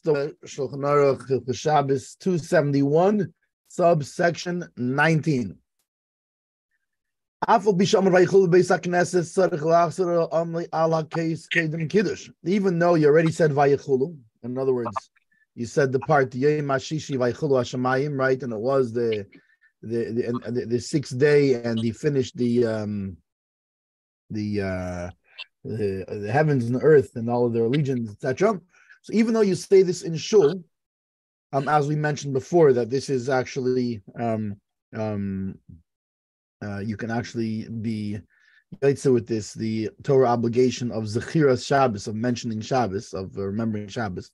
Shulchan Aruch Shabbos 271, subsection 19. Even though you already said Vayechulu, in other words, you said the part Yom Hashishi Vayechulu Hashemayim, right? And it was the sixth day, and he finished the heavens and the earth and all of their legions, etc. So even though you say this in Shul, as we mentioned before, that this is actually you can actually be with this, the Torah obligation of Zechiras Shabbos, of mentioning Shabbos, of remembering Shabbos.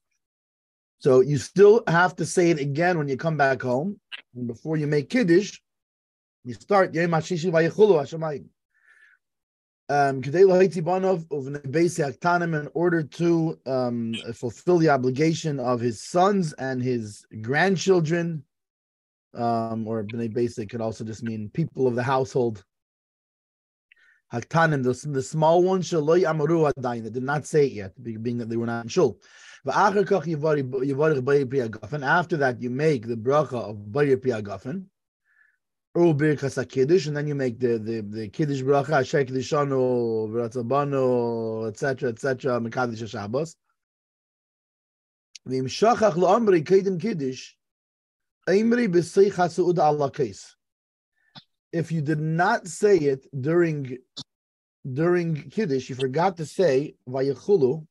So you still have to say it again when you come back home, and before you make Kiddush, you start Yom Hashishi Vayechulu Hashemayim. In order to fulfill the obligation of his sons and his grandchildren, or bnei basic could also just mean people of the household. Haktanim, the small ones, shaloi amaru adayin, they did not say it yet, being that they were not in shul. And after that, you make the bracha of Bayir Pi Hagafen, and then you make the Kiddush bracha, Asher Kiddishanu, V'ratzabanu, etc., Mekadosh Shabbos. V'im shachach lo'amri kedim Kiddush, if you did not say it during Kiddush, you forgot to say Vayechulu,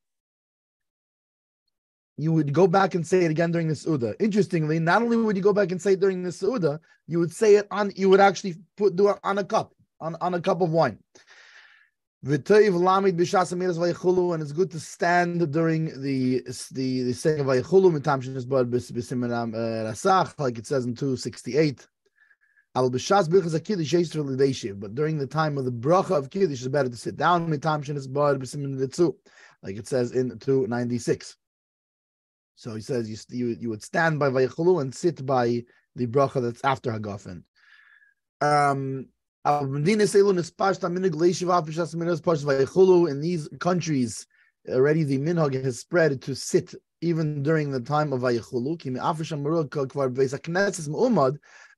you would go back and say it again during the Seudah. Interestingly, not only would you go back and say it during the Seudah, you would say it on. You would actually do it on a cup, on a cup of wine. And it's good to stand during the saying of Vayechulu, like it says in 268. But during the time of the bracha of Kiddush, it's better to sit down, like it says in 296. So he says you would stand by Vayechulu and sit by the bracha that's after Hagafen. In these countries, already the minhag has spread to sit even during the time of Vayechulu.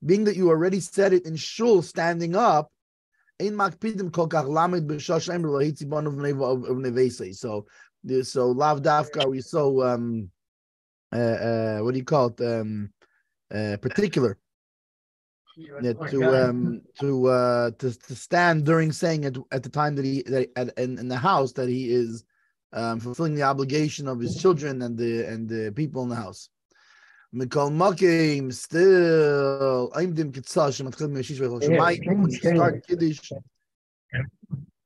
Being that you already said it in shul, standing up. So lav dafka, we so what do you call it? Particular. To stand during saying it at the time that in the house that he is fulfilling the obligation of his children and the people in the house. Mikol Makim still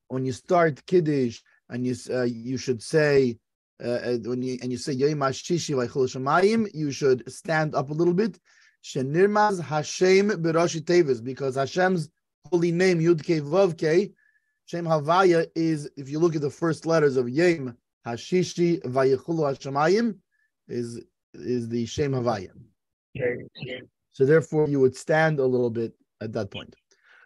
when you start Kiddush and you should say when you say Yom Hashishi Vayechulu Hashemayim, you should stand up a little bit. Shenirmaz Hashem b'Rashi Tevis, because Hashem's holy name Yud Kei Vav Kei, Shem Havaya, is, if you look at the first letters of Yom Hashishi Vayechulu Hashemayim, is the Shem Havaya. So therefore, you would stand a little bit at that point.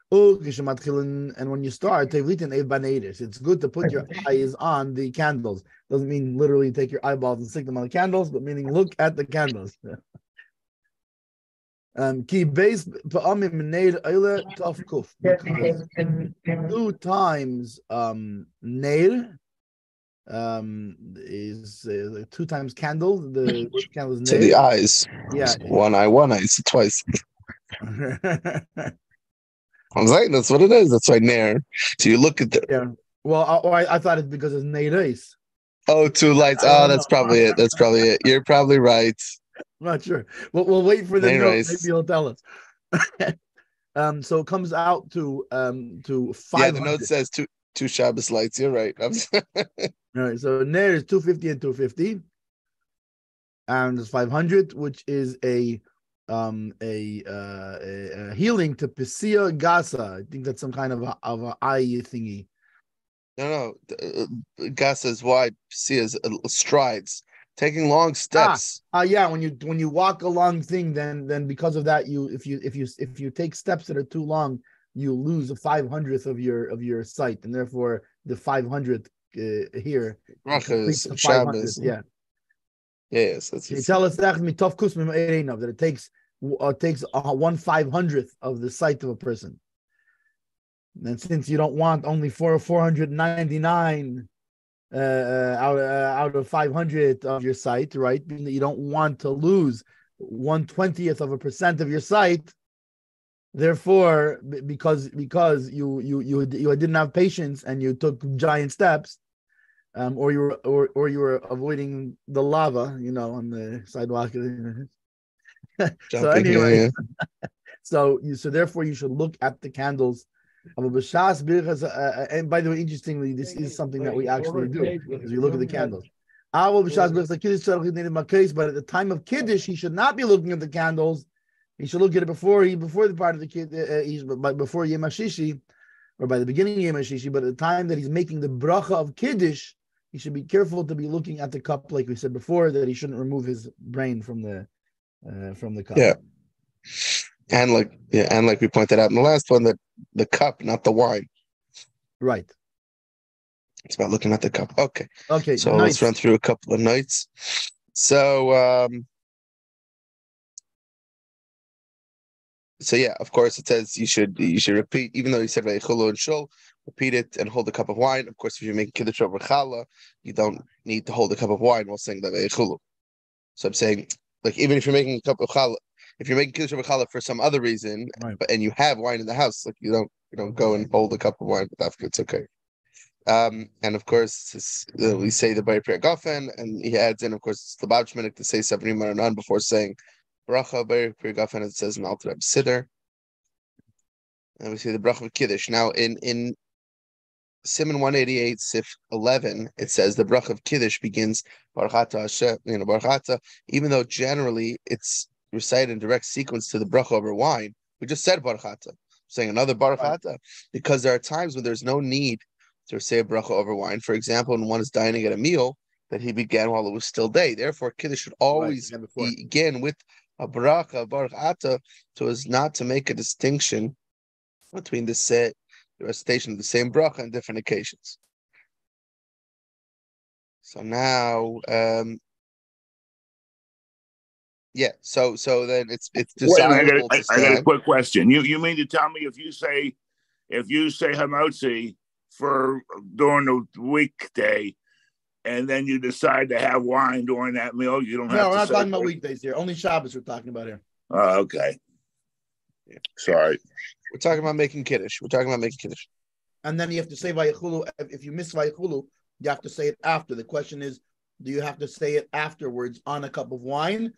And when you start, it's good to put your eyes on the candles. Doesn't mean literally take your eyeballs and stick them on the candles, but meaning look at the candles. Ki beis pa'amim neir eile taf kuf. Two times neir is two times candle. The candle is neir. To the eyes. Yeah. One eye, it's twice. I'm saying that's what it is. That's why neir. So you look at the. Yeah. Well, I thought it's because it's neiris. Oh, two lights. Oh, that's probably it. That's probably it. You're probably right. I'm not sure. We'll wait for the note. Maybe he'll tell us. So it comes out to 500. Yeah, the note says two Shabbos lights. You're right. All right. So Ner is 250 and 250, and it's 500, which is a healing to Pisia Gasa. I think that's some kind of a eye thingy. No. Gasa is wide. Pisia is strides. Taking long steps. Yeah. When you walk a long thing, then because of that, if you take steps that are too long, you lose a 500th of your sight, and therefore the 500th here. Brachas, Shabbos. Yeah. Yes, that's You tell us that it takes 1/500th of the sight of a person. And since you don't want only 499 out of 500 of your sight, right? You don't want to lose 1/20th% of your sight. Therefore, because you didn't have patience and you took giant steps, or you were avoiding the lava, on the sidewalk. So anyway, so therefore you should look at the candles. And by the way, interestingly, this is something that we actually do, because we look at the candles. But at the time of Kiddush, he should not be looking at the candles. He should look at it before the part of the kid, before Yom HaShishi, or by the beginning of Yom HaShishi. But at the time that he's making the bracha of Kiddush, he should be careful to be looking at the cup, like we said before, that he shouldn't remove his brain from the cup. Yeah. And like we pointed out in the last one, that the cup, not the wine. Right. It's about looking at the cup. Okay. So nice. Let's run through a couple of nights. So yeah, of course it says you should repeat, even though you said Vayichulu and Shul, repeat it and hold a cup of wine. Of course, if you're making Kiddush over Challah, you don't need to hold a cup of wine while saying the Vayichulu. So I'm saying, like, even if you're making a cup of Challah, if you're making Kiddush over Challah for some other reason, right, and you have wine in the house, like you don't go and hold a cup of wine, but it's okay. And of course, we say the Bay Priya Gafen, and he adds in, of course, it's the Bavchmanik to say Sabri Maranan before saying Bracha Bay Priya Gafen. It says in Alter Rebbe Siddur, and we see the Bracha of Kiddush. Now in Siman 188 Sif 11, it says the Bracha of Kiddush begins Barachata Hashem, Barachata, even though generally it's recited in direct sequence to the Bracha over wine. We just said Barachata, saying another Barachata, right, because there are times when there's no need to say a bracha over wine. For example, when one is dining at a meal that he began while it was still day. Therefore, Kiddush should always begin with a bracha, barachata, so as not to make a distinction between the recitation of the same bracha on different occasions. So now, so then it's desirable to stand. I got a quick question. You mean to tell me if you say hamotzi for during the weekday, and then you decide to have wine during that meal, you don't have to. No, we're not talking about weekdays here. Only Shabbos we're talking about here. Oh, okay. Yeah. Sorry. We're talking about making Kiddush. And then you have to say Vayichulu. If you miss Vayichulu, you have to say it after. The question is, do you have to say it afterwards on a cup of wine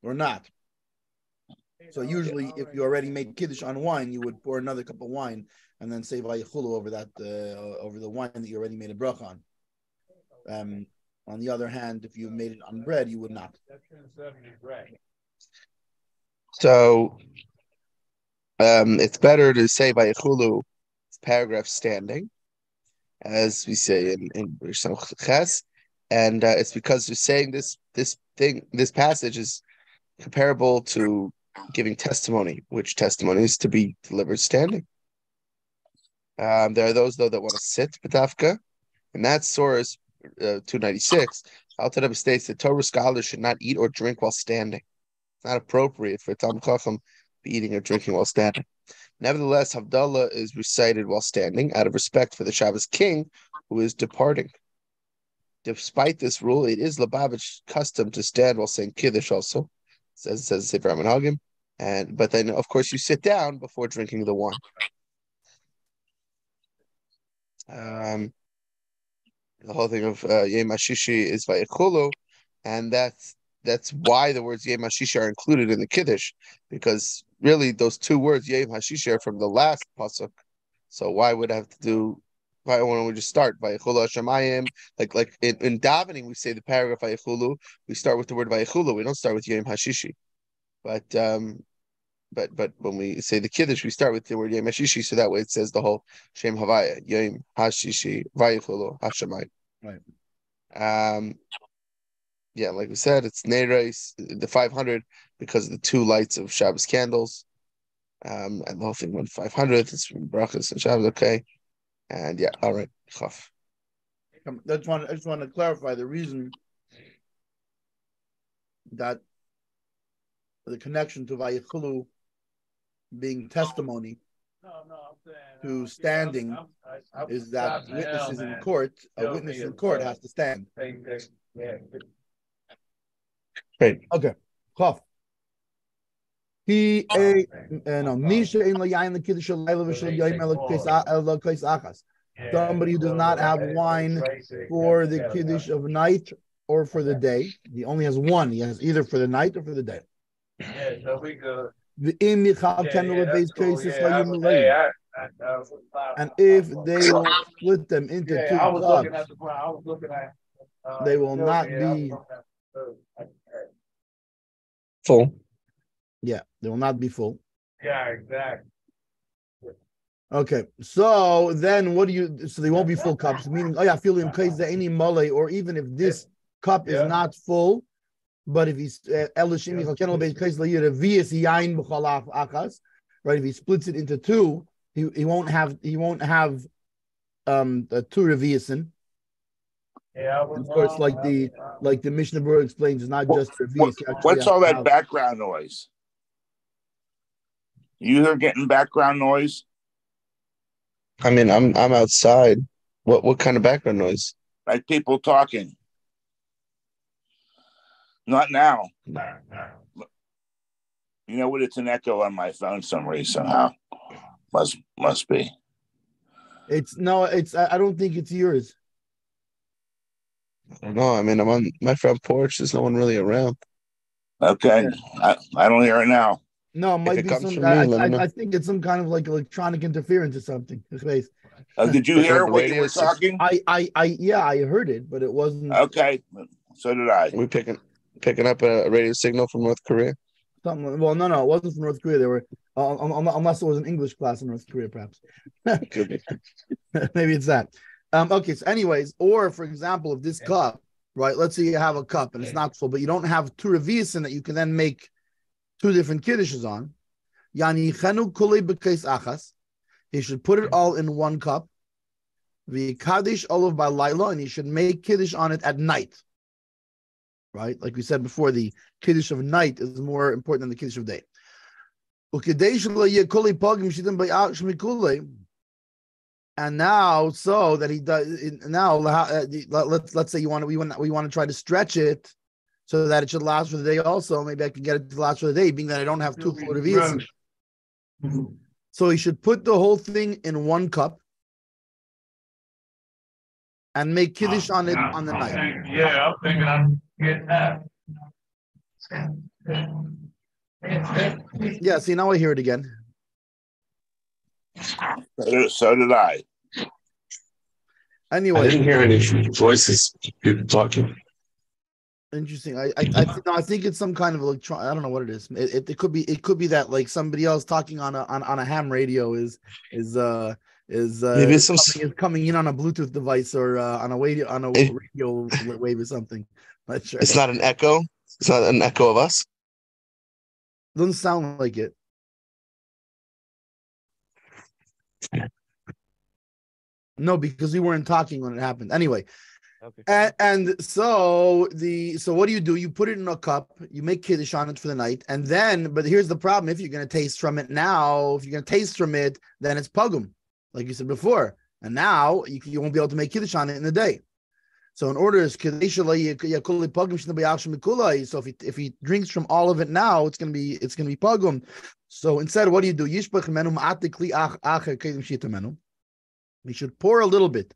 or not? So usually, if you already made Kiddush on wine, you would pour another cup of wine and then say Vayichulu over that over the wine that you already made a bracha on. On the other hand, if you made it on bread, you would not. So it's better to say Vayichulu paragraph standing, as we say in Ches, and it's because you're saying this passage is comparable to giving testimony, which testimony is to be delivered standing. There are those, though, that want to sit B'tafka, and that source 296. Alter Rebbe states that Torah scholars should not eat or drink while standing. It's not appropriate for a Talmid Chacham to be eating or drinking while standing. Nevertheless, Havdalah is recited while standing out of respect for the Shabbos king who is departing. Despite this rule, it is Lubavitch's custom to stand while saying Kiddush also, says Sefer HaMenhagim, but then, of course, you sit down before drinking the wine. The whole thing of Yom HaShishi is Vayichulu, and that's why the words Yom HaShishi are included in the Kiddush, because really those two words Yom HaShishi are from the last pasuk. So why would I have to do? Why don't we just start Vayichulu Hashemayim? Like in davening, we say the paragraph Vayichulu. We start with the word Vayichulu. We don't start with Yom HaShishi. But when we say the Kiddush, we start with the word Yom HaShishi, so that way it says the whole Shem Havaya, Yom HaShishi, Vayichulu, Hashemayim. Right. Yeah, like we said, it's Neiros, the 500, because of the two lights of Shabbos candles. And the whole thing went 500, it's from Brachas and Shabbos, okay. And yeah, all right. I just want to clarify the reason that the connection to Vayichulu being testimony to standing is that witnesses in court, a witness in court has to stand. Great. Okay. Chaf. Somebody who does not have wine for the kiddush of night or for the day. He only has one. He has either for the night or for the day. And if they will split them into two cups, they will not be full. Yeah, they will not be full. Yeah, exactly. Okay, so then what do you? So they won't be full cups. Meaning, oh yeah, feeling case that any mole, or even if this cup is not full, but if he's right, if he splits it into two, he won't have two reviusin. Yeah, of course, like the Mishnah Berurah explains, it's not just revius. What's all that background noise? You hear getting background noise? I mean, I'm outside. What kind of background noise? Like people talking. Not now. You know what? It's an echo on my phone some reason. Somehow. Must be. I don't think it's yours. I don't know. I mean, I'm on my front porch. There's no one really around. Okay. Yeah. I don't hear it now. No, it might be some. I think it's some kind of like electronic interference or something. Did you hear what you were talking? I heard it, but it wasn't. Okay, so did I. We picking up a radio signal from North Korea? Well, no, it wasn't from North Korea. They were unless it was an English class in North Korea, perhaps. Could be. Maybe it's that. Okay. So, anyways, or for example, if this cup, right? Let's say you have a cup and it's not full, but you don't have two revius in that you can then make two different kiddushes on. He should put it all in one cup. The kaddish olav by Laila, and he should make kiddush on it at night. Right, like we said before, the kiddush of night is more important than the kiddush of day. And now, so that he does now, let's say we want to try to stretch it so that it should last for the day also. Maybe I can get it to last for the day, being that I don't have two full revius. So he should put the whole thing in one cup and make kiddush on it on the night. I'm thinking I'm getting that. Yeah, see, now I hear it again. So did I. Anyway, I didn't hear any voices, people talking. Interesting. I think it's some kind of electron. I don't know what it is. It could be that like somebody else talking on a ham radio is coming in on a Bluetooth device or on a radio wave or something. Not sure. It's not an echo. It's not an echo of us. Doesn't sound like it. No, because we weren't talking when it happened. Anyway. Okay. And so what do? You put it in a cup, you make kiddush on it for the night, and then, but here's the problem: if you're going to taste from it now, then it's pugum, like you said before, and now you won't be able to make kiddush on it in the day. So in order so if he drinks from all of it now, it's going to be pugum. So instead, what do? You should pour a little bit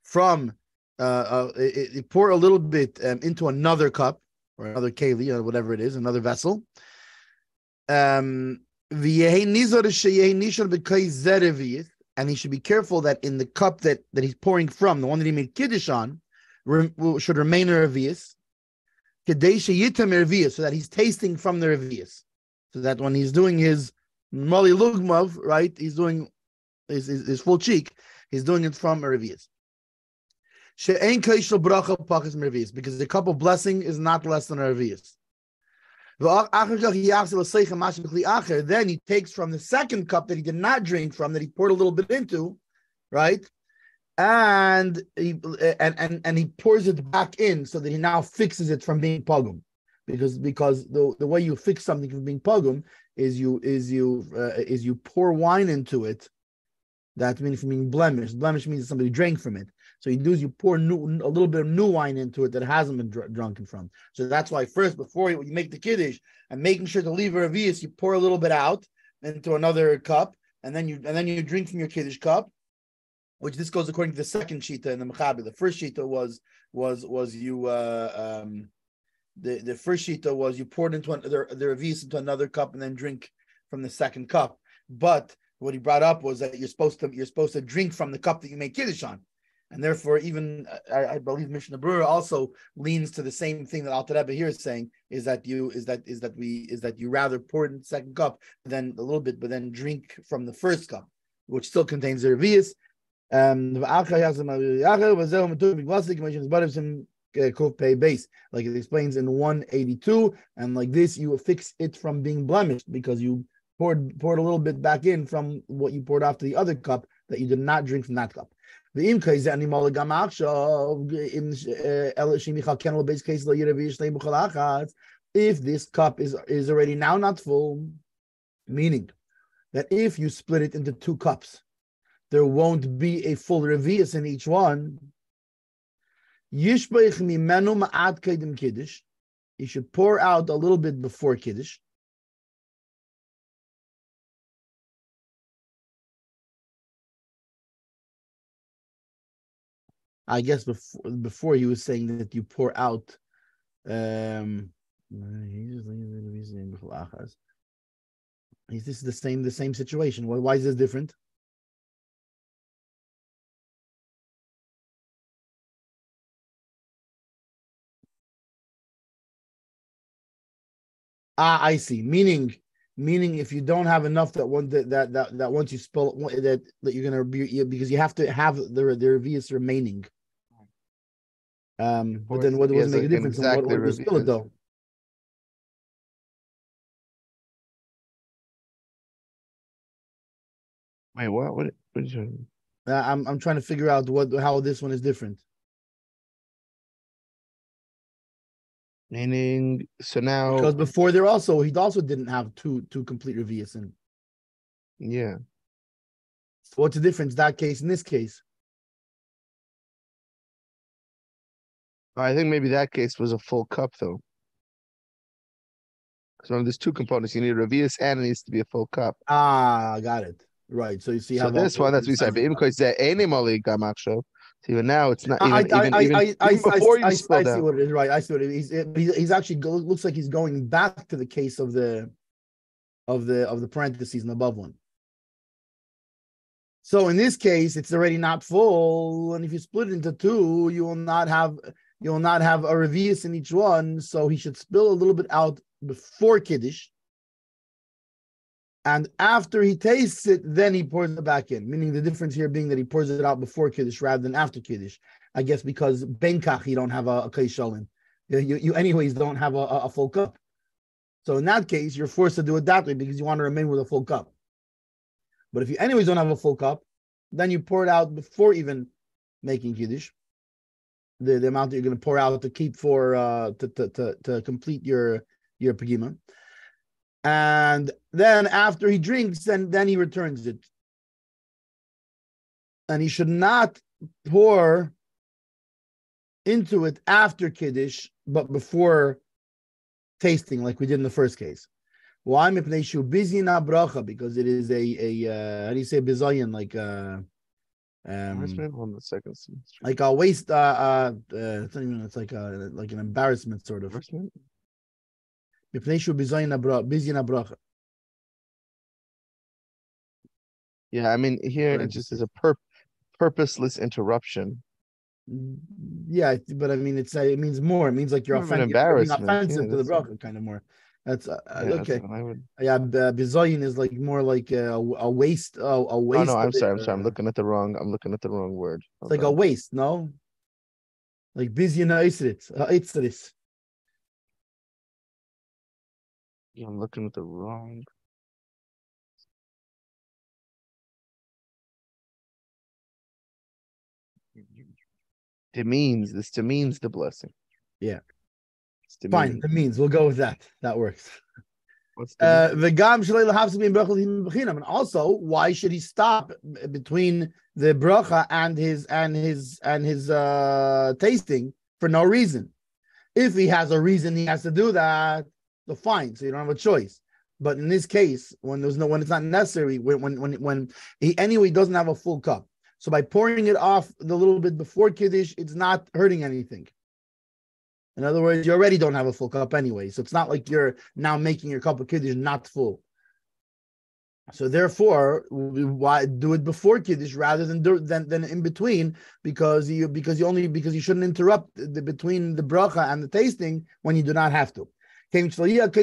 from. Pour a little bit into another cup or another keli or whatever it is, another vessel. And he should be careful that in the cup that he's pouring from, the one that he made kiddush on, should remain a revius, so that he's tasting from the revius, so that when he's doing his mali lugmav, right, he's doing his full cheek, he's doing it from a revius. Because the cup of blessing is not less than a revius. Then he takes from the second cup that he did not drink from, that he poured a little bit into, right? And he pours it back in so that he now fixes it from being pogum. because the way you fix something from being pogum is you pour wine into it. That means from being blemished. Blemish means somebody drank from it. So you do is you pour a little bit of new wine into it that hasn't been drunken from. So that's why first, before you make the kiddush and making sure to leave a revius, you pour a little bit out into another cup, and then you drink from your kiddush cup. Which this goes according to the second shita in the Mechaber. The first shita was you the first shita was you poured into the revius into another cup and then drink from the second cup. But what he brought up was that you're supposed to drink from the cup that you make kiddush on, and therefore even I believe Mishnah Berurah also leans to the same thing that Alter Rebbe here is saying is that you rather pour it in the second cup then a little bit, but then drink from the first cup, which still contains the revius. Like it explains in 182, and like this you fix it from being blemished because you poured a little bit back in from what you poured after the other cup that you did not drink from that cup. If this cup is already now not full, meaning that if you split it into two cups, there won't be a full revius in each one. You should pour out a little bit before kiddush. I guess before he was saying that you pour out. This is the same situation. Why is this different? I see. Meaning, if you don't have enough that once you spill that you're gonna be, because you have to have the revius remaining. But then what doesn't make a difference? What if you spill it though? Wait, what? What is your... I'm trying to figure out how this one is different. Meaning, so now because before he also didn't have two complete revius in. Yeah. So what's the difference that case in this case? I think maybe that case was a full cup though. Because there's two components. You need a revius and it needs to be a full cup. Got it. Right. So you see how this one, that's what we said. But even now it's not even before you spilled out. I see what it is. Right. I see what it is. He's actually looks like he's going back to the case of the parentheses in the above one. So in this case, it's already not full, and if you split it into two, you will not have a revius in each one. So he should spill a little bit out before kiddush, and after he tastes it, then he pours it back in. Meaning the difference here being that he pours it out before kiddush rather than after kiddush. I guess because benkach you don't have a kaishalin. You anyways don't have a full cup. So in that case, you're forced to do it that way because you want to remain with a full cup. But if you anyways don't have a full cup, then you pour it out before even making kiddush. The amount that you're going to pour out to keep for to complete your pagima. And then after he drinks, then he returns it. And he should not pour into it after kiddush, but before tasting, like we did in the first case. Why? Because it is a how do you say bizayin, like on the second like a waste it's not even, it's like an embarrassment sort of. Yeah, I mean here it just is a purposeless interruption. Yeah, but I mean it means more. It means like you're offensive to the bracha, kind of more. That's okay. Bizayin is like more like a waste. A waste. Oh no, I'm sorry. I'm looking at the wrong word. It's like a waste, no? Like bizayin ha'itzeris. Yeah, I'm looking at the wrong. This demeans the blessing. Yeah. Fine, the means. We'll go with that. That works. What's the And also, why should he stop between the bracha and his tasting for no reason? If he has a reason he has to do that, so fine. So you don't have a choice. But in this case, when it's not necessary, when he anyway doesn't have a full cup, so by pouring it off a little bit before Kiddush, it's not hurting anything. In other words, you already don't have a full cup anyway, so it's not like you're now making your cup of Kiddush not full. So therefore, why do it before Kiddush rather than in between? Because you shouldn't interrupt between the bracha and the tasting when you do not have to. Because you don't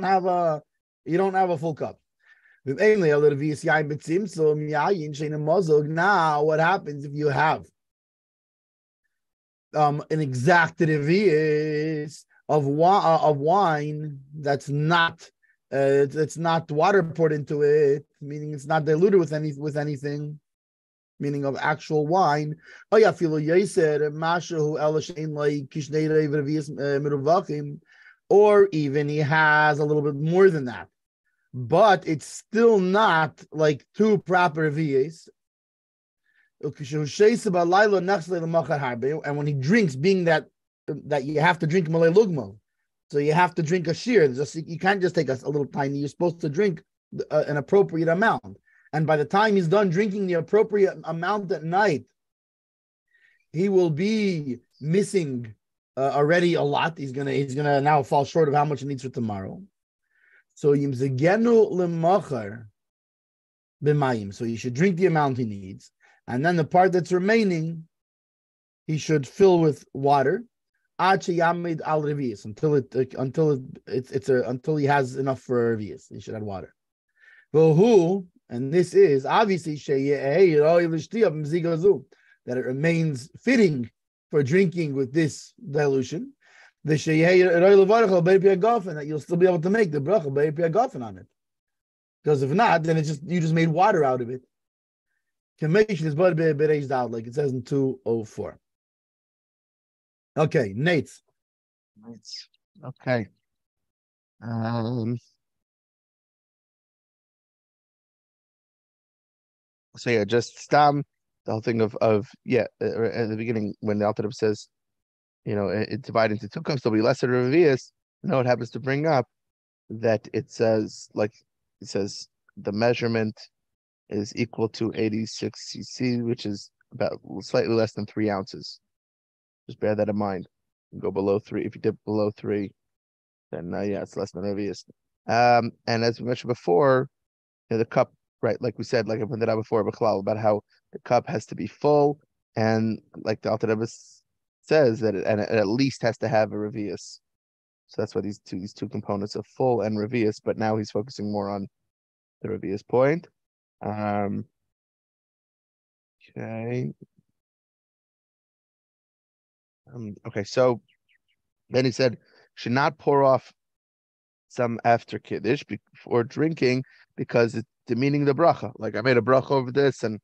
have a full cup. Now, what happens if you have an exact revius of wine that's not water poured into it, meaning it's not diluted with anything, meaning of actual wine. Or even he has a little bit more than that, but it's still not like two proper revius. And when he drinks, being that you have to drink malay lugmo, so you have to drink a shear. You can't just take a little tiny. You're supposed to drink an appropriate amount. And by the time he's done drinking the appropriate amount at night, he will be missing already a lot. He's gonna now fall short of how much he needs for tomorrow. So yimzegenu lemachar b'mayim. So you should drink the amount he needs, and then the part that's remaining, he should fill with water. Until he has enough for revius. He should add water. And this is obviously that it remains fitting for drinking with this dilution. That you'll still be able to make the bracha on it. Because if not, then you just made water out of it. Like it says in 204. Okay, Nate. Okay. So yeah, just the whole thing of at the beginning when the Alter Rebbe says, it's divided into two cups, there'll be lesser revius. It happens to bring up that it says the measurement is equal to 86 cc, which is about slightly less than 3 ounces. Just bear that in mind. Go below 3. If you dip below 3, then it's less than revius. And as we mentioned before, the cup, right? Like we said, like I pointed out before, about how the cup has to be full, and like the Alter Rebbe says that it at least has to have a revius. So that's why these two components of full and revius. But now he's focusing more on the revius point. Okay. Okay. So then he said, should not pour off some after Kiddush before drinking because it's demeaning the bracha. Like I made a bracha over this and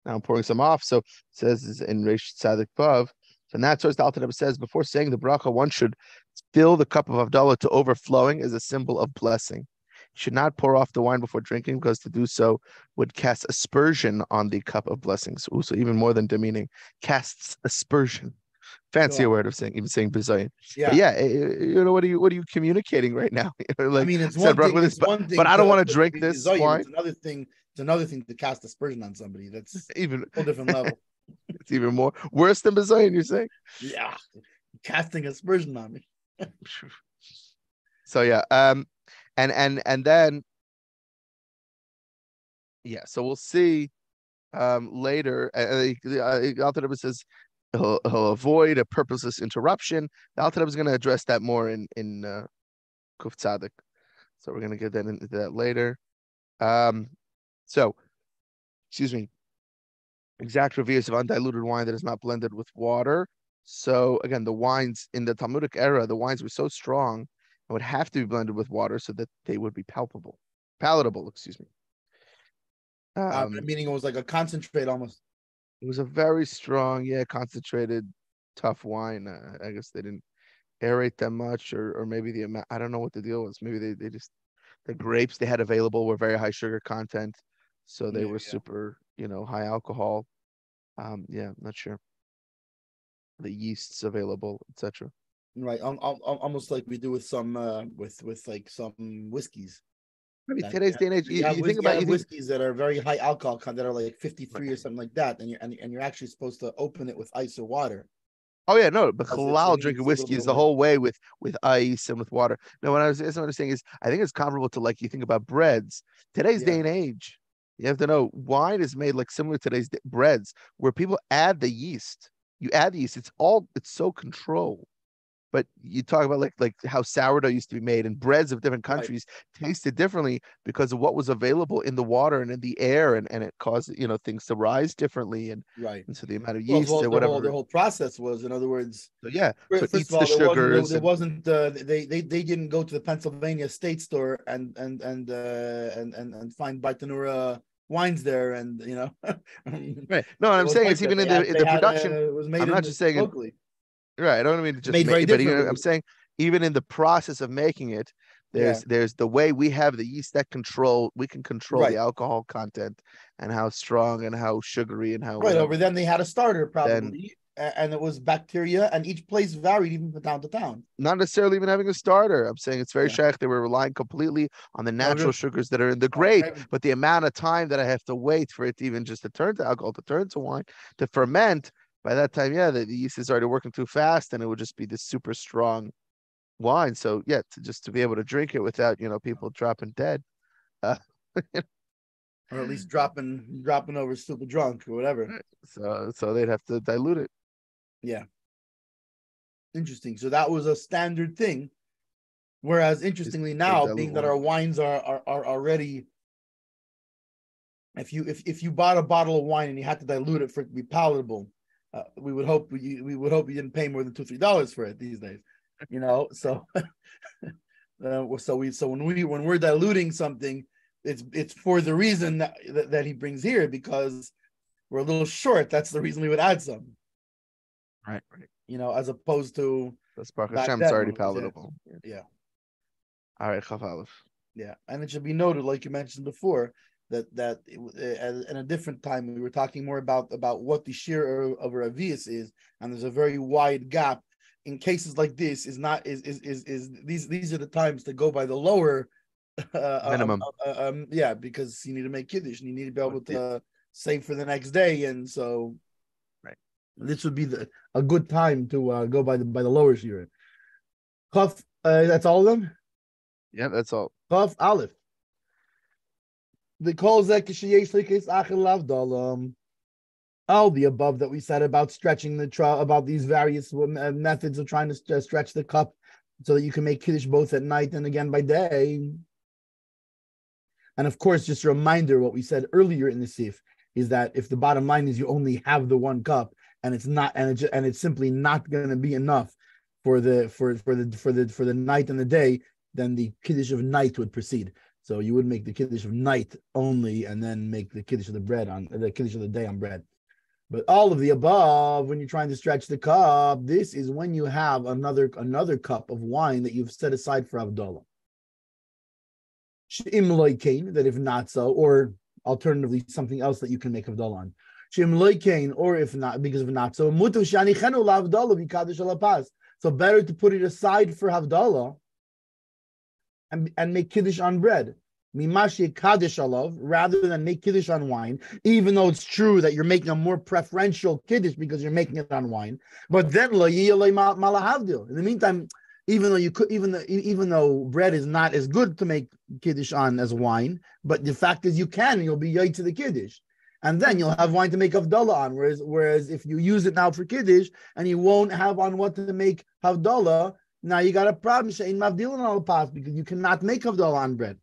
now I'm pouring some off. So it says in Reish Tzadik Vav. So in that source, the Alter Rebbe says, before saying the bracha, one should fill the cup of Havdalah to overflowing as a symbol of blessing. Should not pour off the wine before drinking, because to do so would cast aspersion on the cup of blessings. So even more than demeaning, casts aspersion. Fancier word of saying bizayin. Yeah. But what are you communicating right now? Like, I mean, it's one thing. But I don't want to drink this wine. It's another thing to cast aspersion on somebody. That's even a whole different level. It's even more worse than bizayin. You're saying? Yeah, casting aspersion on me. So yeah, and then so we'll see later. The Alter Rebbe says he'll avoid a purposeless interruption. The Alter Rebbe is going to address that more in Kuf Tzadik. So we're going to get into that later. So, excuse me. Exact revius of undiluted wine that is not blended with water. So again, the wines in the Talmudic era, the wines were so strong and would have to be blended with water so that they would be palatable. Excuse me. Meaning it was like a concentrate almost. It was a very strong, concentrated, tough wine. I guess they didn't aerate them much, or maybe the amount. I don't know what the deal was. Maybe they just the grapes they had available were very high sugar content, so they were super, high alcohol. Not sure. The yeasts available, etc. Right, almost like we do with some with like some whiskeys. I mean, today's day and age, you think about whiskeys that are very high alcohol, that are like 53 or something like that, and you're actually supposed to open it with ice or water. Oh yeah, no, but Because halal drinking whiskey is the whole way with ice and with water. No, what I was saying is, I think it's comparable to, like, you think about breads. Today's day and age, you have to know wine is made like similar to today's breads, where people add the yeast. You add the yeast. It's so controlled. But you talk about like how sourdough used to be made, and breads of different countries tasted differently because of what was available in the water and in the air, and it caused things to rise differently, and so the amount of yeast or whatever the whole process was, in other words. So so first it eats of all, the sugars. There wasn't they didn't go to the Pennsylvania State Store and find Bartanura wines there, and right. No, what I'm saying is, even in the production, it was made I'm not just saying locally. Right, I don't mean to just made very but differently. I'm saying even in the process of making it, there's the way we have the yeast that we can control the alcohol content and how strong and how sugary and how over then they had a starter probably, and it was bacteria, and each place varied even from town to town. Not necessarily even having a starter. I'm saying it's very shaykh. They were relying completely on the natural sugars that are in the grape, but the amount of time that I have to wait for it to even just to turn to alcohol, to turn to wine, to ferment. By that time, the yeast is already working too fast, and it would just be this super strong wine. So to be able to drink it without people dropping dead, or at least dropping over super drunk or whatever. So they'd have to dilute it. Yeah. Interesting. So that was a standard thing. Whereas interestingly now, being that our wines are already, if you bought a bottle of wine and you had to dilute it for it to be palatable, we would hope you didn't pay more than $2-3 for it these days, So, when we're diluting something, it's for the reason that he brings here, because we're a little short. That's the reason we would add some, right. As opposed to that's Baruch Hashem, it's already palatable. Yeah. All right, Chaf Aleph. Yeah, and it should be noted, like you mentioned before, that in a different time we were talking more about what the shear of a Ravius is, and there's a very wide gap. In cases like this, these are the times to go by the lower minimum. Because you need to make kiddush and you need to be able to save for the next day, and so this would be a good time to go by the lower shear. Chaf, that's all of them. Yeah, that's all. Chaf Aleph. The calls that all the above that we said about stretching about these various methods of trying to stretch the cup so that you can make kiddush both at night and again by day. And of course, just a reminder, what we said earlier in the sif is that if the bottom line is you only have the one cup and it's not, and it's simply not going to be enough for the night and the day, then the kiddush of night would proceed. So you would make the kiddush of night only, and then make the kiddush of the kiddush of the day on bread. But all of the above, when you're trying to stretch the cup, this is when you have another cup of wine that you've set aside for Havdalah. She'im loikein, that if not so, or alternatively something else that you can make Havdalah on. She'im loikein, or if not, because if not so, mutu shanichenu lahavdalah v'kadosh alapas. So better to put it aside for Havdalah and make kiddush on bread, mimashi kaddish alav, rather than make kiddush on wine. Even though it's true that you're making a more preferential kiddush because you're making it on wine, but then lo malahavdil. In the meantime, even though bread is not as good to make kiddush on as wine, but the fact is you'll be yay to the kiddush, and then you'll have wine to make havdalah on. Whereas if you use it now for kiddush and you won't have on what to make havdalah, now you got a problem, she'in mavdilin al pas, because you cannot make havdalah on bread.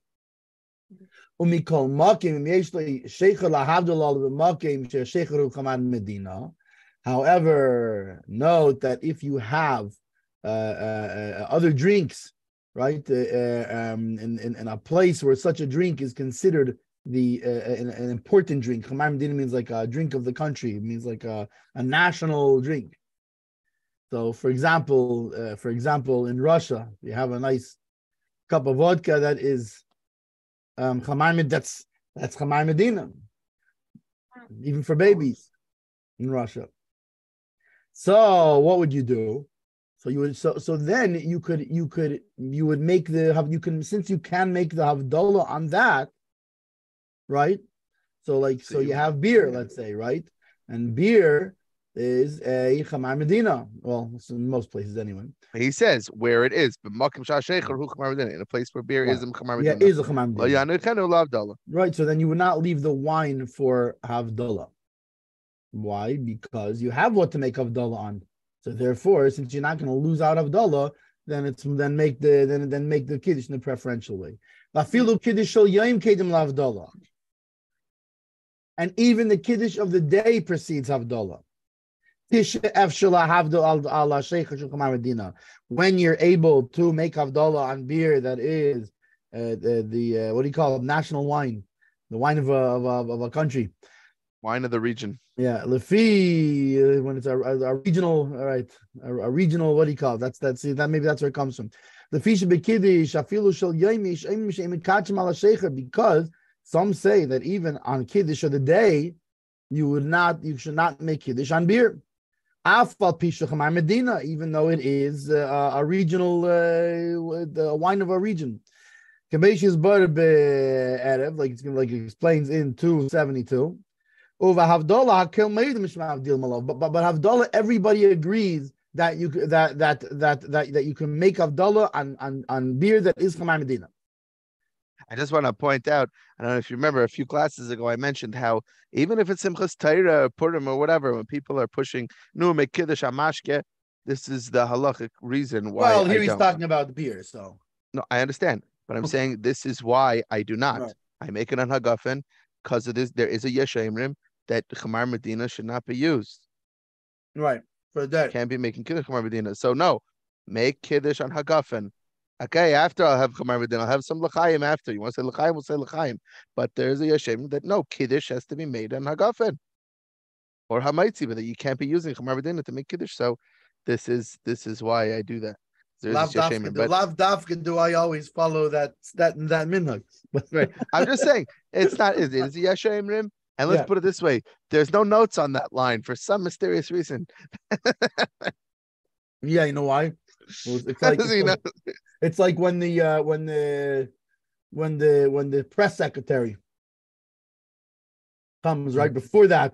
Umikol makim yeshli sheikha lahavdalah b'makim sheikharu kaman medina. However, note that if you have other drinks, right, in a place where such a drink is considered an important drink. Chamar Medina means like a drink of the country. It means like a national drink. So, for example, in Russia, you have a nice cup of vodka that is Chamar Medina. That's Chamar Medina, even for babies in Russia. So, what would you do? So you would then you would make since you can make the havdalah on that, right? So you have beer, let's say, right? And beer is a Chamar Medina. Well, in most places anyway. He says where it is, but in a place where beer is a Chamar Medina. Yeah, is a Chamar Medina. Right. So then you would not leave the wine for havdalah. Why? Because you have what to make havdalah on. So therefore, since you're not going to lose out havdalah, then make the kiddush in the preferential way. And even the kiddush of the day precedes havdalah. When you're able to make havdalah on beer that is the what do you call it, national wine, the wine of a country, wine of the region. Yeah, lefi when it's a regional, all right, a regional. What do you call it? Maybe that's where it comes from. Lefi shebekiddush afilu shel yomish because some say that even on kiddush of the day, you should not make kiddush on beer. Afal pisha Chamar Medina, even though it is a regional the wine of a region. Kamesh is bar be'erev, like it explains in 272. Over havdalah hakel made mishma'avdil malav, but havdalah, everybody agrees that you can make havdalah on beer that is Chamar Medina. I just want to point out, I don't know if you remember a few classes ago, I mentioned how even if it's Simchas Torah or Purim or whatever, when people are pushing no make kiddush amashke, this is the halachik reason why. Well, here he's talking about the beer, so no, I understand, but I'm saying this is why I do not. Right. I make it on hagafen because of this. There is a yeshemrim that Chamar Medina should not be used. Right, for that can't be making kiddush Chamar Medina. So no, make kiddush on hagafen. Okay, after I'll have Chamar Medina, I'll have some l'chaim after. You want to say l'chaim, we'll say l'chaim. But there's a yeshem that no, kiddush has to be made on hagafen or hamaitzi, but that you can't be using Chamar Medina to make kiddush. So this is why I do that. Lav dafka do I always follow that minhag. Right. I'm just saying it's not. It is a yeshem rim. And let's put it this way: there's no notes on that line for some mysterious reason. Yeah, you know why? It's like when the press secretary comes right before that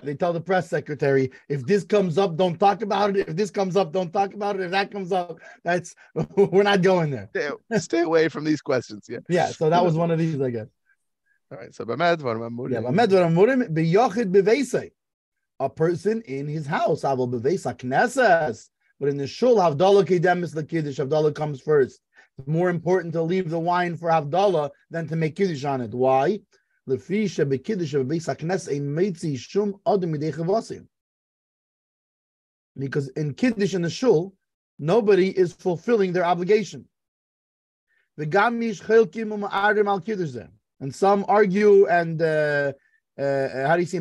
they tell the press secretary, if this comes up, don't talk about it. If this comes up, don't talk about it. If that comes up, we're not going there. Stay away from these questions. Yeah. Yeah. So that was one of these, I guess. All right. So a person in his house, but in the shul, havdalah kedemis lekiddush, havdalah comes first. It's more important to leave the wine for havdalah than to make kiddush on it. Why? Because in kiddush in the shul, nobody is fulfilling their obligation. And some argue and how do you say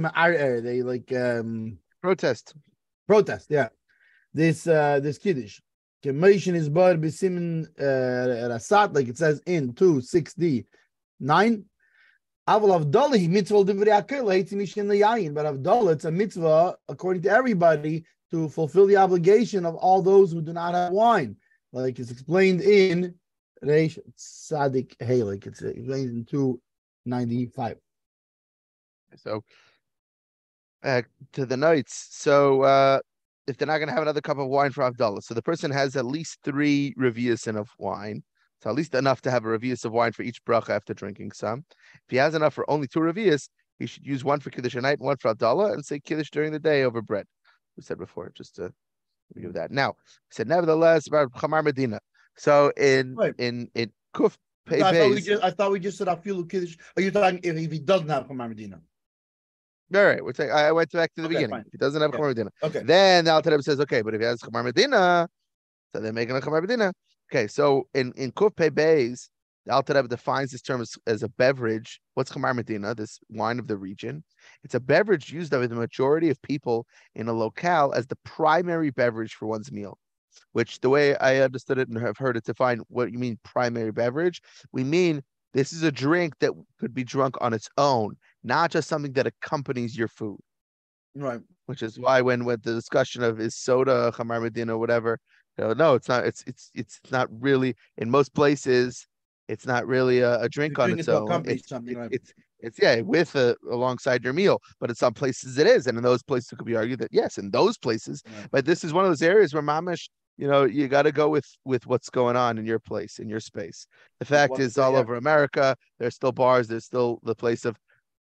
they like protest, yeah. This kiddush. Kemation is bar b'siman rasat, like it says in 269. Aval avdalah mitzvah divrei akel mishin leyayin, but avdalah it's a mitzvah according to everybody to fulfill the obligation of all those who do not have wine, like it's explained in Reish Tzadik Hey, like it's explained in 295. So to the notes. So if they're not going to have another cup of wine for Havdalah, so the person has at least 3 reviusin of wine, so at least enough to have a revius of wine for each bracha after drinking some. If he has enough for only 2 revius, he should use one for Kiddush at night and one for Havdalah, and say Kiddush during the day over bread. We said before, just to review that. Now, he said nevertheless about Chamar Medina. So in Kuf Pei Beis, I thought we just said Afilu Kiddush. Are you talking if he doesn't have Chamar Medina? All right, we're saying I went back to the beginning. Fine. If he doesn't have Chamar Medina, okay. Then the Alter Rebbe says, okay, but if he has Chamar Medina, so they're making a Chamar Medina. Okay, so in Kuf Pei Beis, The Alter Rebbe defines this term as a beverage. What's Chamar Medina, this wine of the region? It's a beverage used by the majority of people in a locale as the primary beverage for one's meal, which the way I understood it and have heard it defined, what you mean primary beverage, we mean this is a drink that could be drunk on its own, not just something that accompanies your food. Right. Which is why when with the discussion of is soda, Chamar Medina, or whatever, no, it's not. It's not really in most places. It's not really a drink on its own. It's alongside your meal, but in some places it is, and in those places it could be argued that yes, in those places. Right. But this is one of those areas where mamish, you got to go with what's going on in your place, in your space. The fact is, all over America, there's still bars. There's still the place of,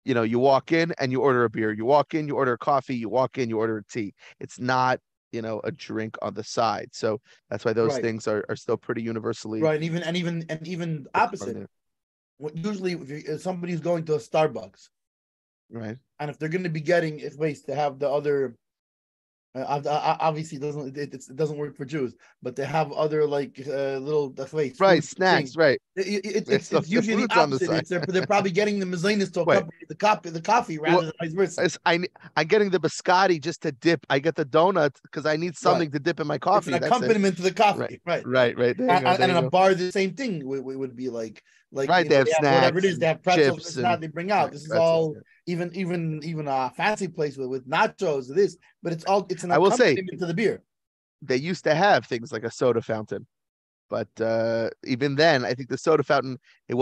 you walk in and you order a beer. You walk in, you order a coffee. You walk in, you order a tea. It's not, a drink on the side. So that's why those things are still pretty universally right. And even opposite. Usually, if somebody's going to a Starbucks, right, and if they're going to be getting to have the other. Obviously, it doesn't work for Jews, but they have other little right snacks, things. Right. It's usually the opposite. They're probably getting the mezainis to accompany the coffee rather than vice versa. I'm getting the biscotti just to dip. I get the donut because I need something to dip in my coffee. It's an accompaniment to the coffee, right? And in a bar, the same thing would be like right. They have snacks, whatever it is. They have pretzels. They bring out. Right, this is all. Even a fancy place with nachos, but it's an accompaniment to the beer. They used to have things like a soda fountain, but even then, I think the soda fountain, they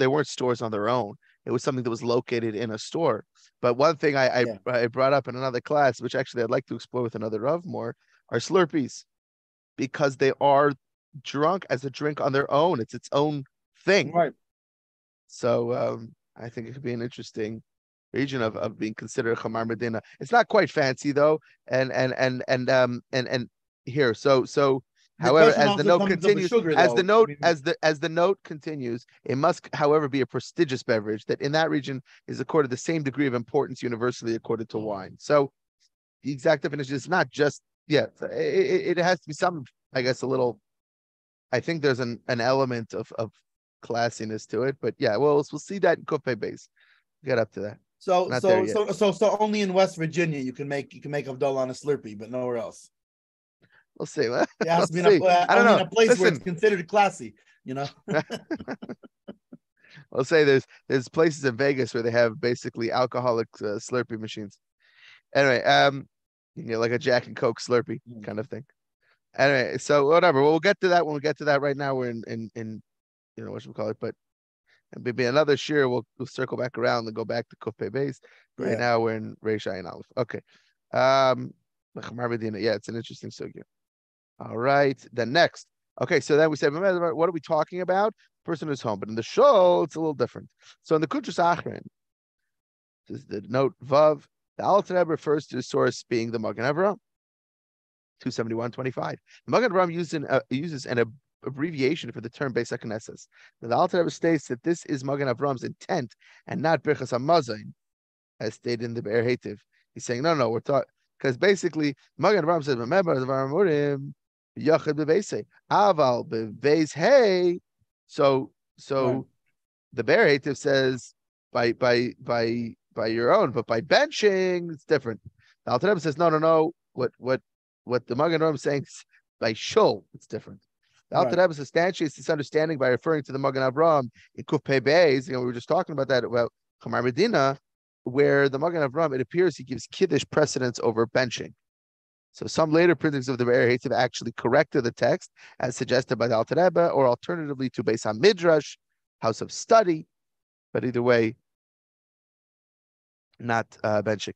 weren't stores on their own. It was something that was located in a store. But one thing I brought up in another class, which actually I'd like to explore with another Rav more, are Slurpees, because they are drunk as a drink on their own. It's its own thing, right? So I think it could be an interesting region of being considered Chamar Medina. It's not quite fancy though, and here. So however, as the note continues, as the note continues, it must, however, be a prestigious beverage that in that region is accorded the same degree of importance universally accorded to wine. So the exact definition is not just it has to be some, I guess, a little. I think there's an element of classiness to it, but we'll see that in Kufay base. Get up to that. So only in West Virginia you can make Havdalah on a Slurpee, but nowhere else. We'll see. It has to be in a place where it's considered classy, I'll say there's places in Vegas where they have basically alcoholic Slurpee machines. Anyway, like a Jack and Coke Slurpee kind of thing. Anyway, so whatever. We'll get to that when we get to that. Right now we're in what should we call it, but. And maybe another year we'll circle back around and go back to Kufay base. Right now we're in Reish Ayin Aleph. Okay. It's an interesting sugya. All right. Then next. Okay, so then we said, what are we talking about? Person who's home. But in the shul, it's a little different. So in the Kudrash Achron, this is the note Vav, the Alter Rebbe refers to the source being the Magen Avraham, 271.25. The Magen Avraham uses an abbreviation for the term Beis HaKnesses. The Alter Rebbe states that this is Magen Avraham's intent and not Birchas HaMazon, as stated in the Be'er Hetiv. He's saying, no, we're talking, because basically Magen Avraham says, remember, the Yachid bebeisei, Aval bebeis hey. So the Be'er Hetiv says by your own, but by benching, it's different. The Alter Rebbe says, no. What the Magen Avraham is saying is by shul, it's different. The Alter Rebbe substantiates this understanding by referring to the Magen Avraham in Kufay Beis. We were just talking about that about Chamar Medina, where the Magen Avraham, it appears he gives Kiddush precedence over benching. So some later printings of the Be'er Hetiv actually corrected the text as suggested by the Alter Rebbe, or alternatively to Beis HaMidrash, house of study. But either way, not benching.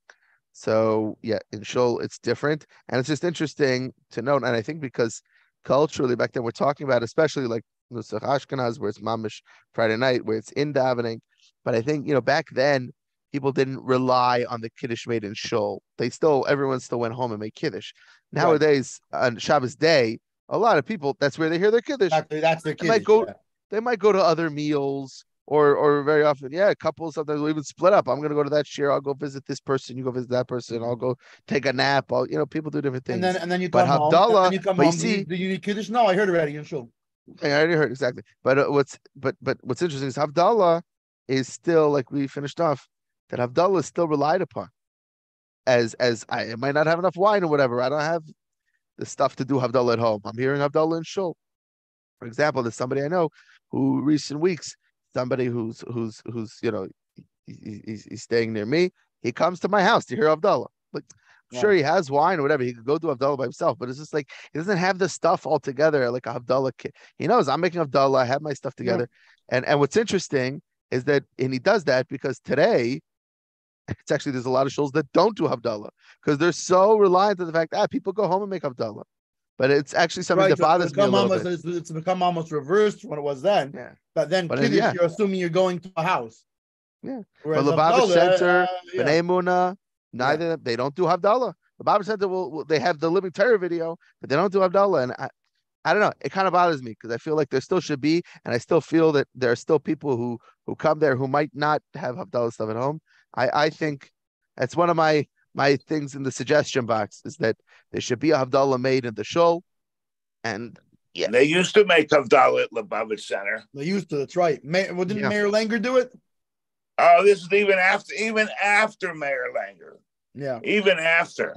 So in shul it's different, and it's just interesting to note. And I think because culturally back then we're talking about, especially like Nusach Ashkenaz, where it's mamish Friday night, where it's in davening. But I think back then people didn't rely on the kiddush made in shul. Everyone still went home and made kiddush. Nowadays on Shabbos day, a lot of people, that's where they hear their kiddush. That's their kiddush. They might go to other meals. Or very often, couples sometimes will even split up. I'm going to go to that shir. I'll go visit this person. You go visit that person. I'll go take a nap. People do different things. And then you come home. And then you come home. Do you need kiddush? No, I heard already in shul. I already heard exactly. But what's interesting is Havdalah is still, like we finished off, that Havdalah is still relied upon as I might not have enough wine or whatever. I don't have the stuff to do Havdalah at home. I'm hearing Havdalah in Shul. For example, there's somebody I know who recent weeks, somebody who's he's staying near me. He comes to my house to hear Havdalah. Like, sure, he has wine or whatever. He could go do Havdalah by himself, but it's just like he doesn't have the stuff all together like a Havdalah kid. He knows I'm making Havdalah. I have my stuff together. Yeah. And what's interesting is that, and he does that because today, it's actually, there's a lot of shuls that don't do Havdalah because they're so reliant on the fact that people go home and make Havdalah. But it's actually something that bothers me a little bit. It's become almost reversed from what it was then. Yeah. But then Kiddush, you're assuming you're going to a house. Yeah. But Lubavitch Center, B'nai Muna, neither they don't do Havdalah. The Lubavitch Center they have the Living Torah video, but they don't do Havdalah. And I don't know. It kind of bothers me because I feel like there still should be, and I still feel that there are still people who come there who might not have Havdalah stuff at home. I think that's one of my things in the suggestion box is that there should be a Havdalah made in the shul. And they used to make Havdalah at Lubavitch Center. They used to, that's right. Didn't Mayor Langer do it? Oh, this is even after Mayor Langer. Yeah. Even after.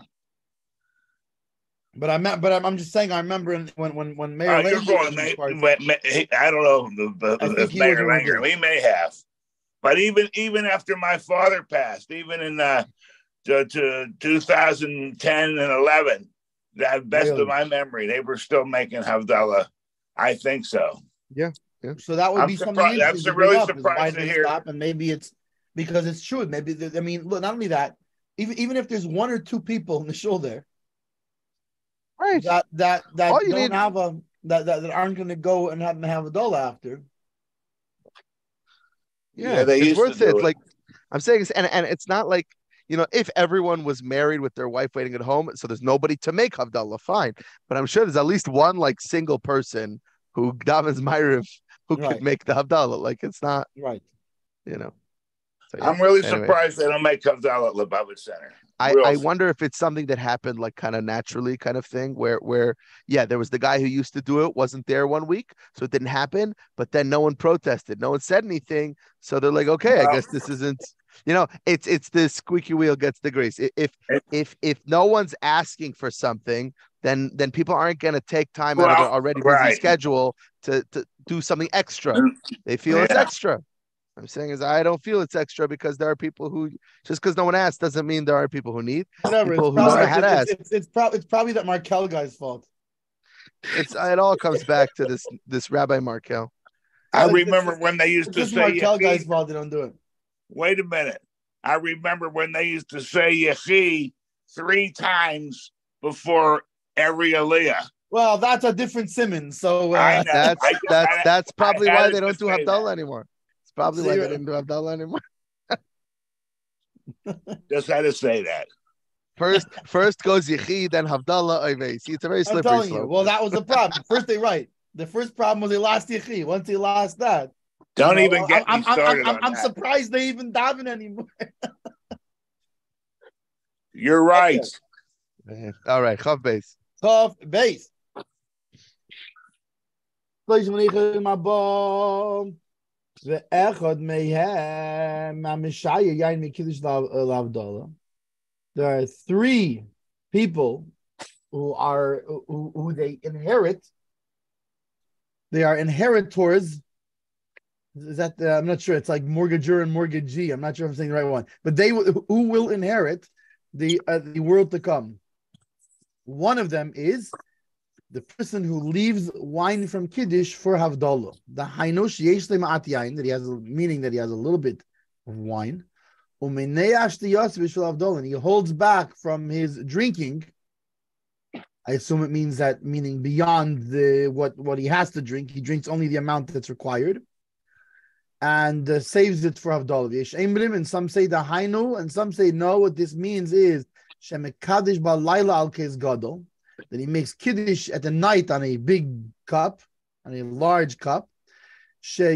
But I'm just saying. I remember when Mayor Langer. I don't know if Mayor Langer. He may have, but even after my father passed, even in to 2010 and 11, that best of my memory, they were still making Havdalah. I think so. Yeah. So that would be something interesting. I'm really surprised to hear. And maybe it's because it's true. Maybe I mean, look, not only that, even if there's one or two people in the shul there. Right. That aren't going to go and have a doll after. Yeah, they it's used worth it. Like I'm saying, and it's not like, if everyone was married with their wife waiting at home, so there's nobody to make Havdalah, fine. But I'm sure there's at least one like single person who davens Ma'ariv who could make the Havdalah. Like it's not right. So, I'm really surprised they don't make Havdalah at Lubavitch Center. I wonder if it's something that happened like kind of naturally kind of thing where there was the guy who used to do it, wasn't there one week, so it didn't happen, but then no one protested, no one said anything, so they're like, okay, I guess this isn't, it's the squeaky wheel gets the grease. If no one's asking for something, then people aren't going to take time out of their already busy schedule to do something extra. They feel it's extra. I'm saying is I don't feel it's extra because there are people who, just because no one asked doesn't mean there are people who need. Whatever. People who don't know how to ask. It's probably that Markel guy's fault. It all comes back to this Rabbi Markel. I remember when they used to say Markel guy's fault they don't do it. Wait a minute. I remember when they used to say Yechi 3 times before every Aliyah. Well, that's a different Siman. So that's probably why they don't do Havdalah anymore. Probably why they didn't do Havdalah anymore. Just had to say that. First goes Yechi, then Havdalah, Oivei. See, it's a very slippery I'm telling slope. you. Well, that was the problem. First they The first problem was they lost Yechi. Once they lost that, don't even get me started on I'm that. surprised they even daven anymore. You're right. Okay. All right, Chav Beis. Chav Beis. There are 3 people who they inherit. They are inheritors. Is that I'm not sure. It's like mortgager and mortgagee. I'm not sure if I'm saying the right one. But who will inherit the world to come. One of them is the person who leaves wine from Kiddush for Havdalah. The Hainosh yesh le'ma'at yain, that he has meaning that he has a little bit of wine. And he holds back from his drinking. I assume it means meaning beyond what he has to drink. He drinks only the amount that's required. And saves it for Havdalah. And some say the Hainu, and some say no. What this means is Shemekadish ba'layla al kes gadol, that he makes Kiddush at the night on a big cup, on a large cup. That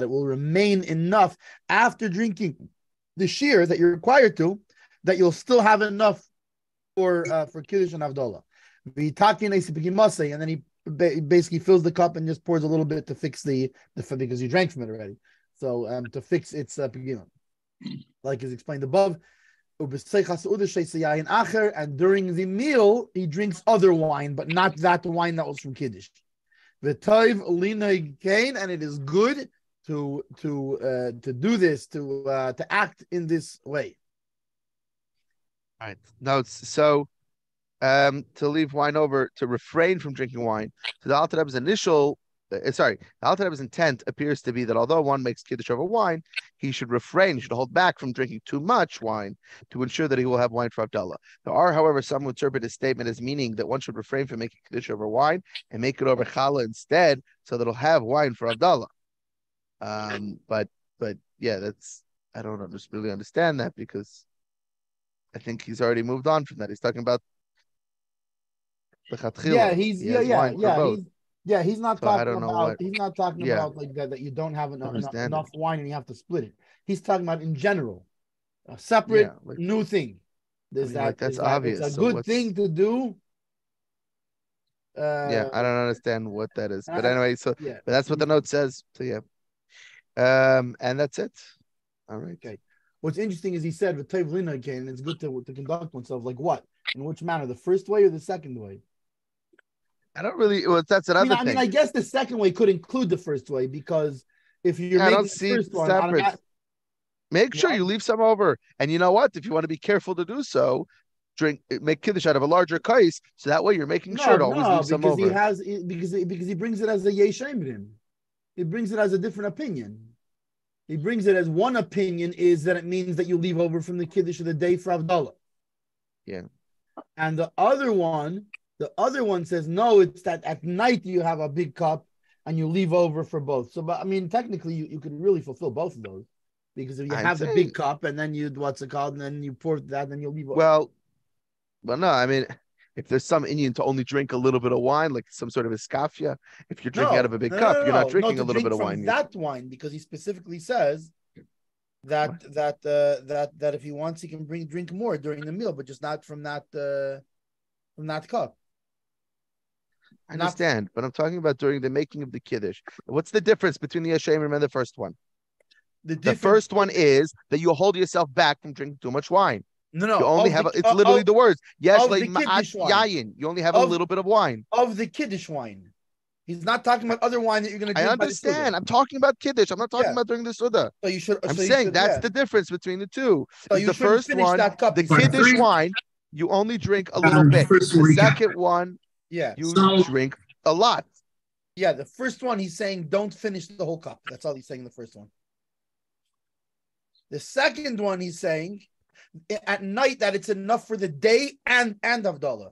it will remain enough after drinking the shear that you're required to, that you'll still have enough for Kiddush and Havdalah. And then he basically fills the cup and just pours a little bit to fix the because you drank from it already. So to fix its pigima, like is explained above. And during the meal, he drinks other wine, but not that wine that was from Kiddush. And it is good to do this, to act in this way. All right. Notes. So to leave wine over, to refrain from drinking wine. So the Alter Rebbe's the Alter Rebbe's intent appears to be that although one makes Kiddush over wine, he should hold back from drinking too much wine to ensure that he will have wine for Havdalah. There are, however, some who interpret his statement as meaning that one should refrain from making Kiddush over wine and make it over Challah instead, so that he'll have wine for Havdalah. But yeah, I don't just really understand that, because I think he's already moved on from that. He's talking about the Chatchila. He's not talking about. He's not talking Yeah. about like that you don't have enough wine and you have to split it. He's talking about in general, a separate new thing. That's obvious. It's a good thing to do. I don't understand what that is, but anyway, but that's what the note says. So and that's it. All right. Okay. What's interesting is he said with Tov Lina again, it's good to conduct oneself like what? In which manner? The first way or the second way? I don't really. Well, that's another thing. I guess the second way could include the first way, because if you're making the first one separate. Make sure you leave some over, and you know what? If you want to be careful to do so, make kiddush out of a larger kais, so that way you're making sure to always leave some over. Because he brings it as a yeshemrim. He brings it as a different opinion. He brings it as one opinion is that it means that you leave over from the kiddush of the day for Havdalah. Yeah. And the other one says, no, it's that at night you have a big cup and you leave over for both. So, but I mean, technically you could really fulfill both of those, because if you have the big cup and then and then you pour that, then you'll leave over. Well, no, I mean, if there's some Indian to only drink a little bit of wine, like some sort of iskafia, if you're drinking out of a big cup, you're not drinking a little bit of wine. That wine, because he specifically says that if he wants, he can drink more during the meal, but just not from that cup. I understand, but I'm talking about during the making of the kiddush. What's the difference between the Yeshemrim and the first one? The first one is that you hold yourself back from drinking too much wine. No. You only have it's literally the words. Yes, like yayin. You only have a little bit of wine. Of the kiddush wine. He's not talking about other wine that you're going to drink. I understand. I'm talking about kiddush. I'm not talking about during the suda. So you should. I'm saying that's the difference between the two. So you the first one, the kiddush wine, you only drink a little bit. The second one, you drink a lot. Yeah, the first one he's saying don't finish the whole cup. That's all he's saying in the first one. The second one he's saying at night that it's enough for the day and Havdalah.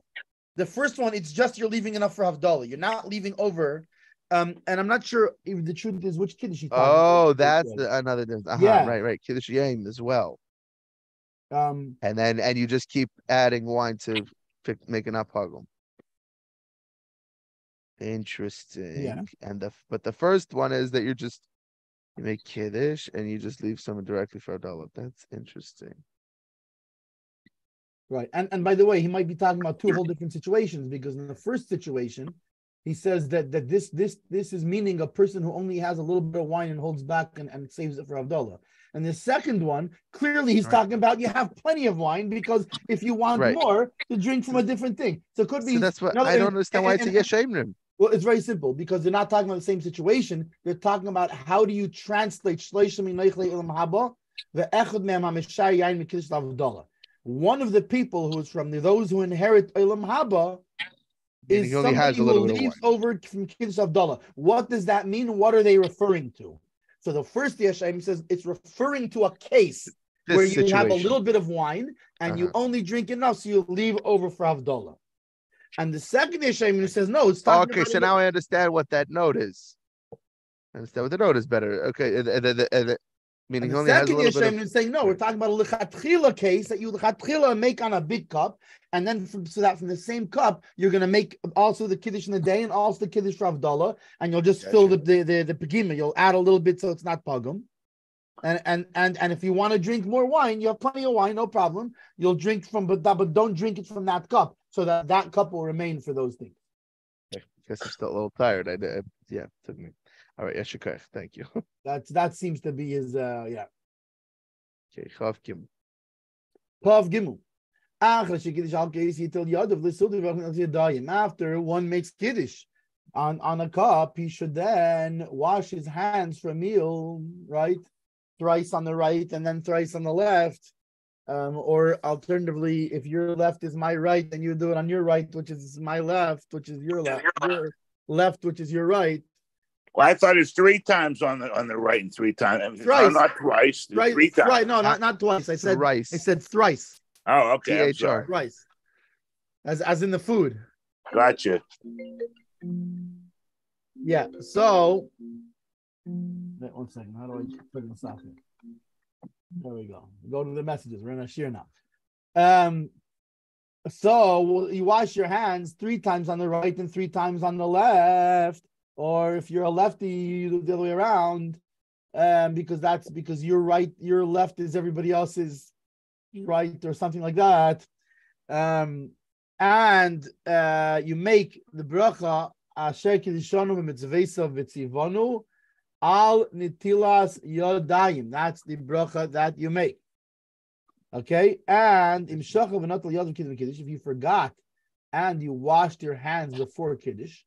The first one, it's just you're leaving enough for Havdalah. You're not leaving over. And I'm not sure if the truth is which kiddush he's talking about. Oh, that's another difference. Right. Kiddush yain as well. And you just keep adding wine to make an aphagum. Interesting. Yeah. But the first one is that you make kiddush and you just leave some directly for Havdalah. That's interesting. Right. And by the way, he might be talking about two whole different situations, because in the first situation, he says that this is meaning a person who only has a little bit of wine and holds back and saves it for Havdalah. And the second one, clearly he's talking about you have plenty of wine, because if you want more, to drink from a different thing. So it could be. So that's what I don't understand why it's a yeshemrim. Well, it's very simple, because they're not talking about the same situation. They're talking about how do you translate shleishim minaychle ilam haba ve'echad me'am hamishar yain mikiddush Havdalah. One of the people who is from those who inherit Olam Haba is somebody who leaves over from Kiddush Havdalah. What does that mean? What are they referring to? So the first Yeshayim says it's referring to a case where you have a little bit of wine and you only drink enough, so you leave over for Havdalah. And the second Yeshayim says no, it's talking about. So now I understand what that note is. I understand what the note is better. Okay, meaning he only has a little bit of... saying no, we're talking about a lechatchila case that you lechatchila make on a big cup, and then from the same cup you're going to make also the kiddush in the day and also the kiddush for Havdalah, and you'll just fill the pegima. You'll add a little bit so it's not pagum. And if you want to drink more wine, you have plenty of wine, no problem. You'll drink from, but don't drink it from that cup, so that cup will remain for those things. I guess I'm still a little tired. Yeah, it took me. All right, Yeshikach, thank you. That seems to be his yeah. Okay, Chav Gimel. Chav Gimel. After one makes kiddush on a cup, he should then wash his hands for a meal, right? Thrice on the right and then thrice on the left. Or alternatively, if your left is my right, then you do it on your right, which is my left, which is your left, your left, which is your right. Well, I thought it's 3 times on the right and 3 times. Thrice. No, not twice. Right, 3 times. right. No, not twice. I said thrice. I said thrice. Oh, okay. I'm sorry. Thrice. As in the food. Gotcha. Yeah. So wait 1 second. How do I turn this off here? There we go. Go to the messages. We're in a shir now. So you wash your hands 3 times on the right and 3 times on the left. Or if you're a lefty, you do the other way around. Because your right, your left is everybody else's right, or something like that. And you make the bracha asher kiddushanu b'mitzvesa v'tzivanu al nitilas yodayim. That's the bracha that you make. Okay, and if you forgot and you washed your hands before kiddush,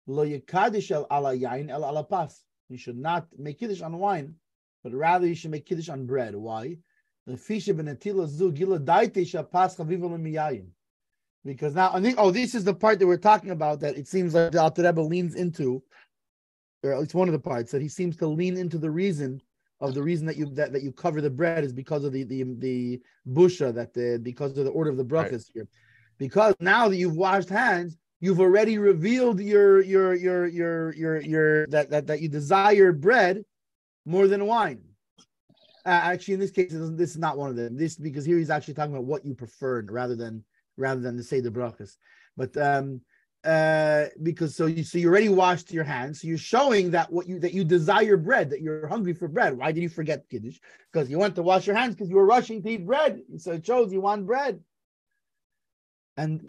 lo yekadish el ala yain el ala pas. You should not make kiddush on wine, but rather you should make kiddush on bread. Why? Because now I think, this is the part that we're talking about, that it seems like the Alter Rebbe leans into, or it's one of the parts that he seems to lean into the reason that you cover the bread is because of the busha, because of the order of the brachas right here. Because now that you've washed hands, you've already revealed that you desire bread more than wine. Actually, in this case, this is not one of them. This, because here he's actually talking about what you prefer rather than to say the brachas. But because you already washed your hands, so you're showing that you desire bread, that you're hungry for bread. Why did you forget kiddush? Because you went to wash your hands because you were rushing to eat bread. So it shows you want bread. And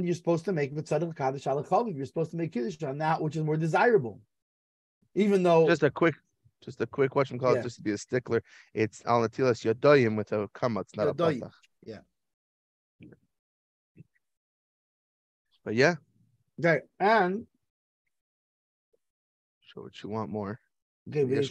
you're supposed to make v'tzadach kaddish ala chaviv. You're supposed to make kiddush on that which is more desirable. Even though just a quick question, call it just to be a stickler. It's al natilas yodoyim with a comma. It's not yodoyim. A pasach. Yeah. But yeah. Okay, and show what you want more. Okay, by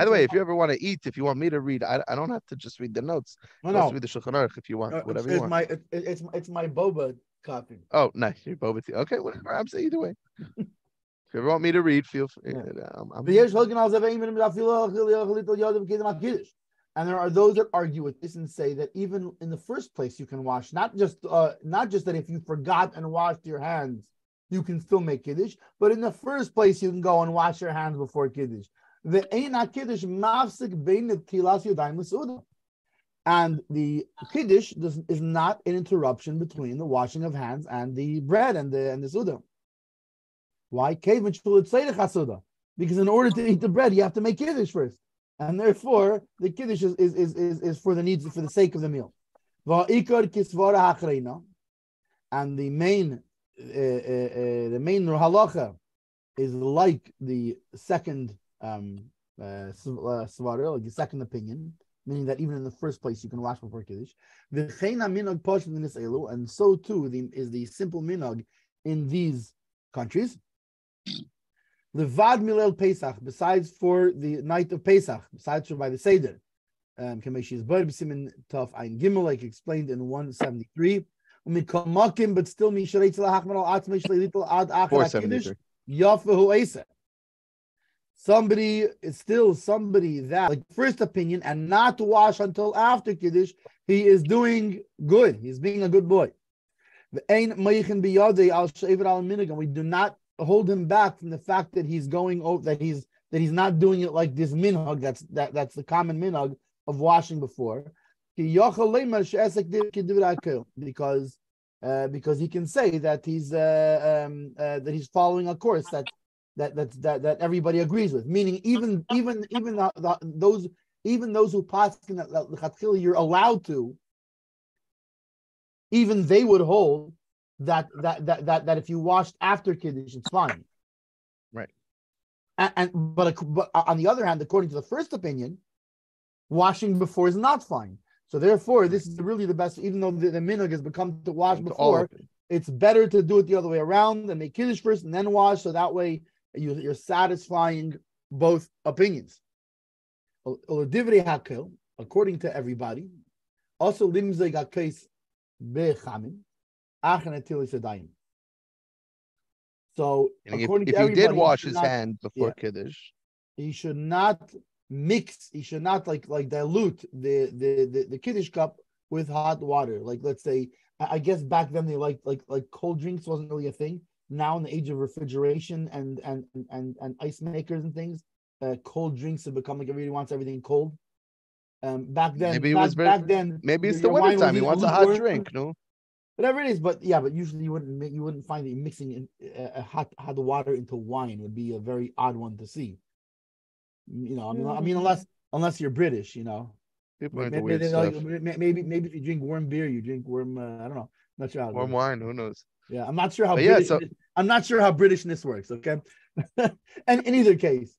the way, if you ever want to eat, if you want me to read, I don't have to just read the notes. No. Read the Shulchan Aruch if you want, whatever you want. It's my boba copy. Oh, nice. Your boba tea. Okay, whatever. I'm saying either way. If you ever want me to read, feel free. And there are those that argue with this and say that even in the first place you can wash, not just that if you forgot and washed your hands, you can still make kiddush, but in the first place you can go and wash your hands before kiddush. And the kiddush is not an interruption between the washing of hands and the bread and the suda. Why? Because in order to eat the bread, you have to make kiddush first. And therefore, the kiddush is for the needs, for the sake of the meal. And the main halacha is like the second svara, like the second opinion, meaning that even in the first place you can wash before kiddush. And so too is the simple minhag in these countries. Levad milel Pesach, besides for the night of Pesach, besides for by the Seder, Siman Tov Ein Gimel, like explained in 173. But still, somebody that, like first opinion, and not to wash until after Kiddush, he is doing good. He's being a good boy. And we do not hold him back from the fact that he's going over, that he's not doing it like this minhag. That's the common minhag of washing before, because he can say that he's following a course, that everybody agrees with. Meaning even those who pass that you're allowed to, even they would hold that if you washed after Kiddush, it's fine. Right. But on the other hand, according to the first opinion, washing before is not fine. So therefore, this is really the best. Even though the minhag has become to wash before, it's better to do it the other way around and make Kiddush first and then wash. So that way you're satisfying both opinions. According to everybody, also limzei gakes bechamin achanetilis yadayim. So according to everybody, he did wash his hand before Kiddush, he should not mix. He should not like dilute the Kiddush cup with hot water. Like, let's say, I guess back then they like cold drinks wasn't really a thing. Now in the age of refrigeration and ice makers and things, cold drinks have become like everybody wants everything cold. Back then, maybe it's the winter time. He wants a hot drink, no? Whatever it is, but usually you wouldn't find that mixing a hot water into wine would be a very odd one to see. I mean, unless you're British, maybe if you drink warm beer, you drink warm. I don't know. I'm not sure how warm wine. Who knows? Yeah, I'm not sure how. I'm not sure how Britishness works. Okay, and in either case,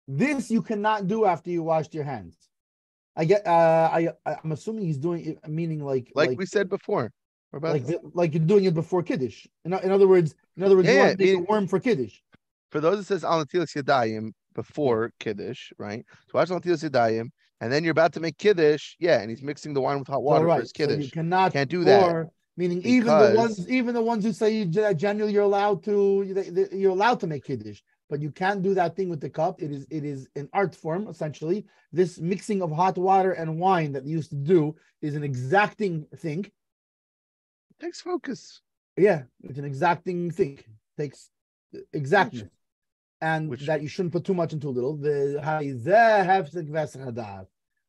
this you cannot do after you washed your hands. I'm assuming he's doing it, meaning like we said before. Like you're doing it before Kiddush. In other words, you want to make it warm for Kiddush. For those, it says al natilas yadayim before Kiddush, right? So watch al natilas yadayim, and then you're about to make Kiddush, and he's mixing the wine with hot water for his Kiddush. So you can't do that. Meaning even the ones who say generally you're allowed to make Kiddush, but you can't do that thing with the cup. It is an art form essentially. This mixing of hot water and wine that they used to do is an exacting thing. Takes focus. Yeah, it's an exacting thing. Takes exactness, and that you shouldn't put too much into little.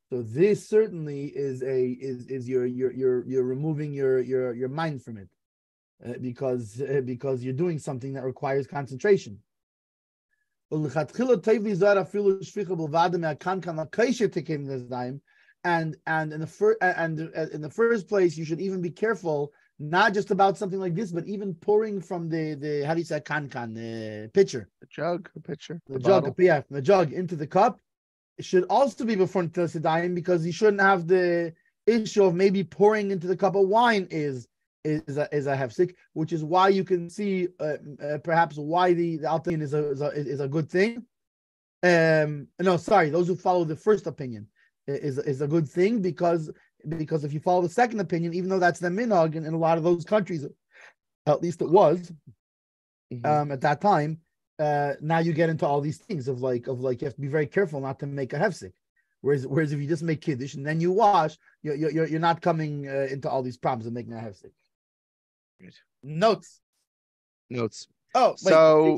So this certainly is you're removing your mind from it, because you're doing something that requires concentration. And in the first place, you should even be careful. Not just about something like this, but even pouring from the how do you say pitcher, the jug, the pitcher, the jug into the cup. It should also be before Netilas Yadayim, because you shouldn't have the issue of maybe pouring into the cup of wine is a hefsek, which is why you can see perhaps why the opinion is a good thing. Those who follow the first opinion is a good thing, because if you follow the second opinion, even though that's the minhag in a lot of those countries, at least it was at that time, now you get into all these things of like you have to be very careful not to make a hefsek. Whereas if you just make Kiddush and then you wash, you're not coming into all these problems of making a hefsek. Notes. Oh, wait, so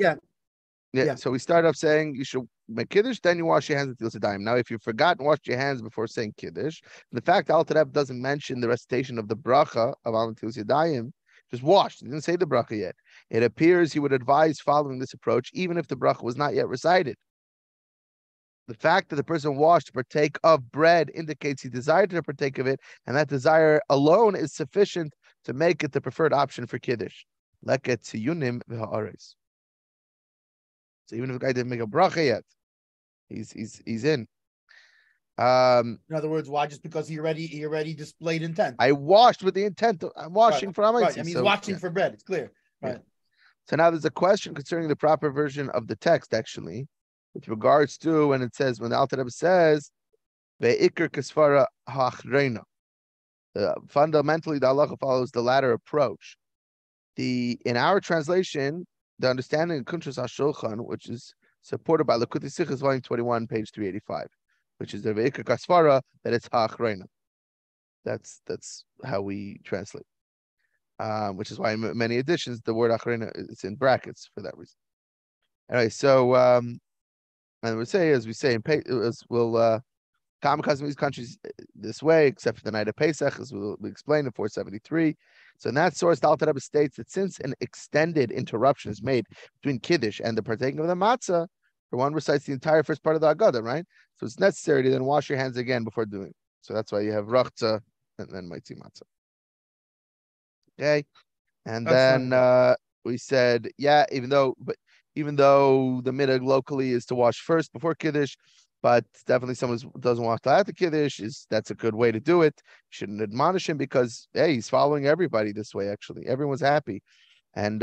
yeah. So we start off saying you should make Kiddush, then you wash your hands at Netilas Yadayim. Now, if you forgot and washed your hands before saying Kiddush, the fact Alter Rebbe doesn't mention the recitation of the bracha of al Netilas Yadayim, just washed. He didn't say the bracha yet. It appears he would advise following this approach, even if the bracha was not yet recited. The fact that the person washed to partake of bread indicates he desired to partake of it, and that desire alone is sufficient to make it the preferred option for Kiddush. Leket tziyunim v'ha'aretz. So even if a guy didn't make a bracha yet, he's in. In other words, why? Just because he already displayed intent. I washed with the intent. I'm washing for Amaitzi. Right. I mean, he's washing for bread. It's clear. Right. Yeah. So now there's a question concerning the proper version of the text, actually, with regards to when it says, when the Alter Rebbe says, "Ve'ikr kasfara ha'achreina." Fundamentally, the halacha follows the latter approach. In our translation, the understanding of Kuntres HaShulchan, which is supported by Likutei Sichos, volume 21, page 385, which is the Ve'ikr Kasfara, that it's Ha'achreina. That's how we translate. Which is why in many editions the word Achreina is in brackets for that reason. Anyway, so and we say, as we say in we'll Common custom in these countries this way, except for the night of Pesach, as we explained in 473. So in that source, the Alter Rebbe states that since an extended interruption is made between Kiddush and the partaking of the matzah, for one recites the entire first part of the Haggadah, right? So it's necessary to then wash your hands again before doing it. So that's why you have Rachza and then Maitzi Matzah. Okay. And then we said, yeah, even though the minhag locally is to wash first before Kiddush, but definitely someone who doesn't wash till after Kiddush, that's a good way to do it. You shouldn't admonish him because, hey, he's following everybody this way, actually. Everyone's happy. And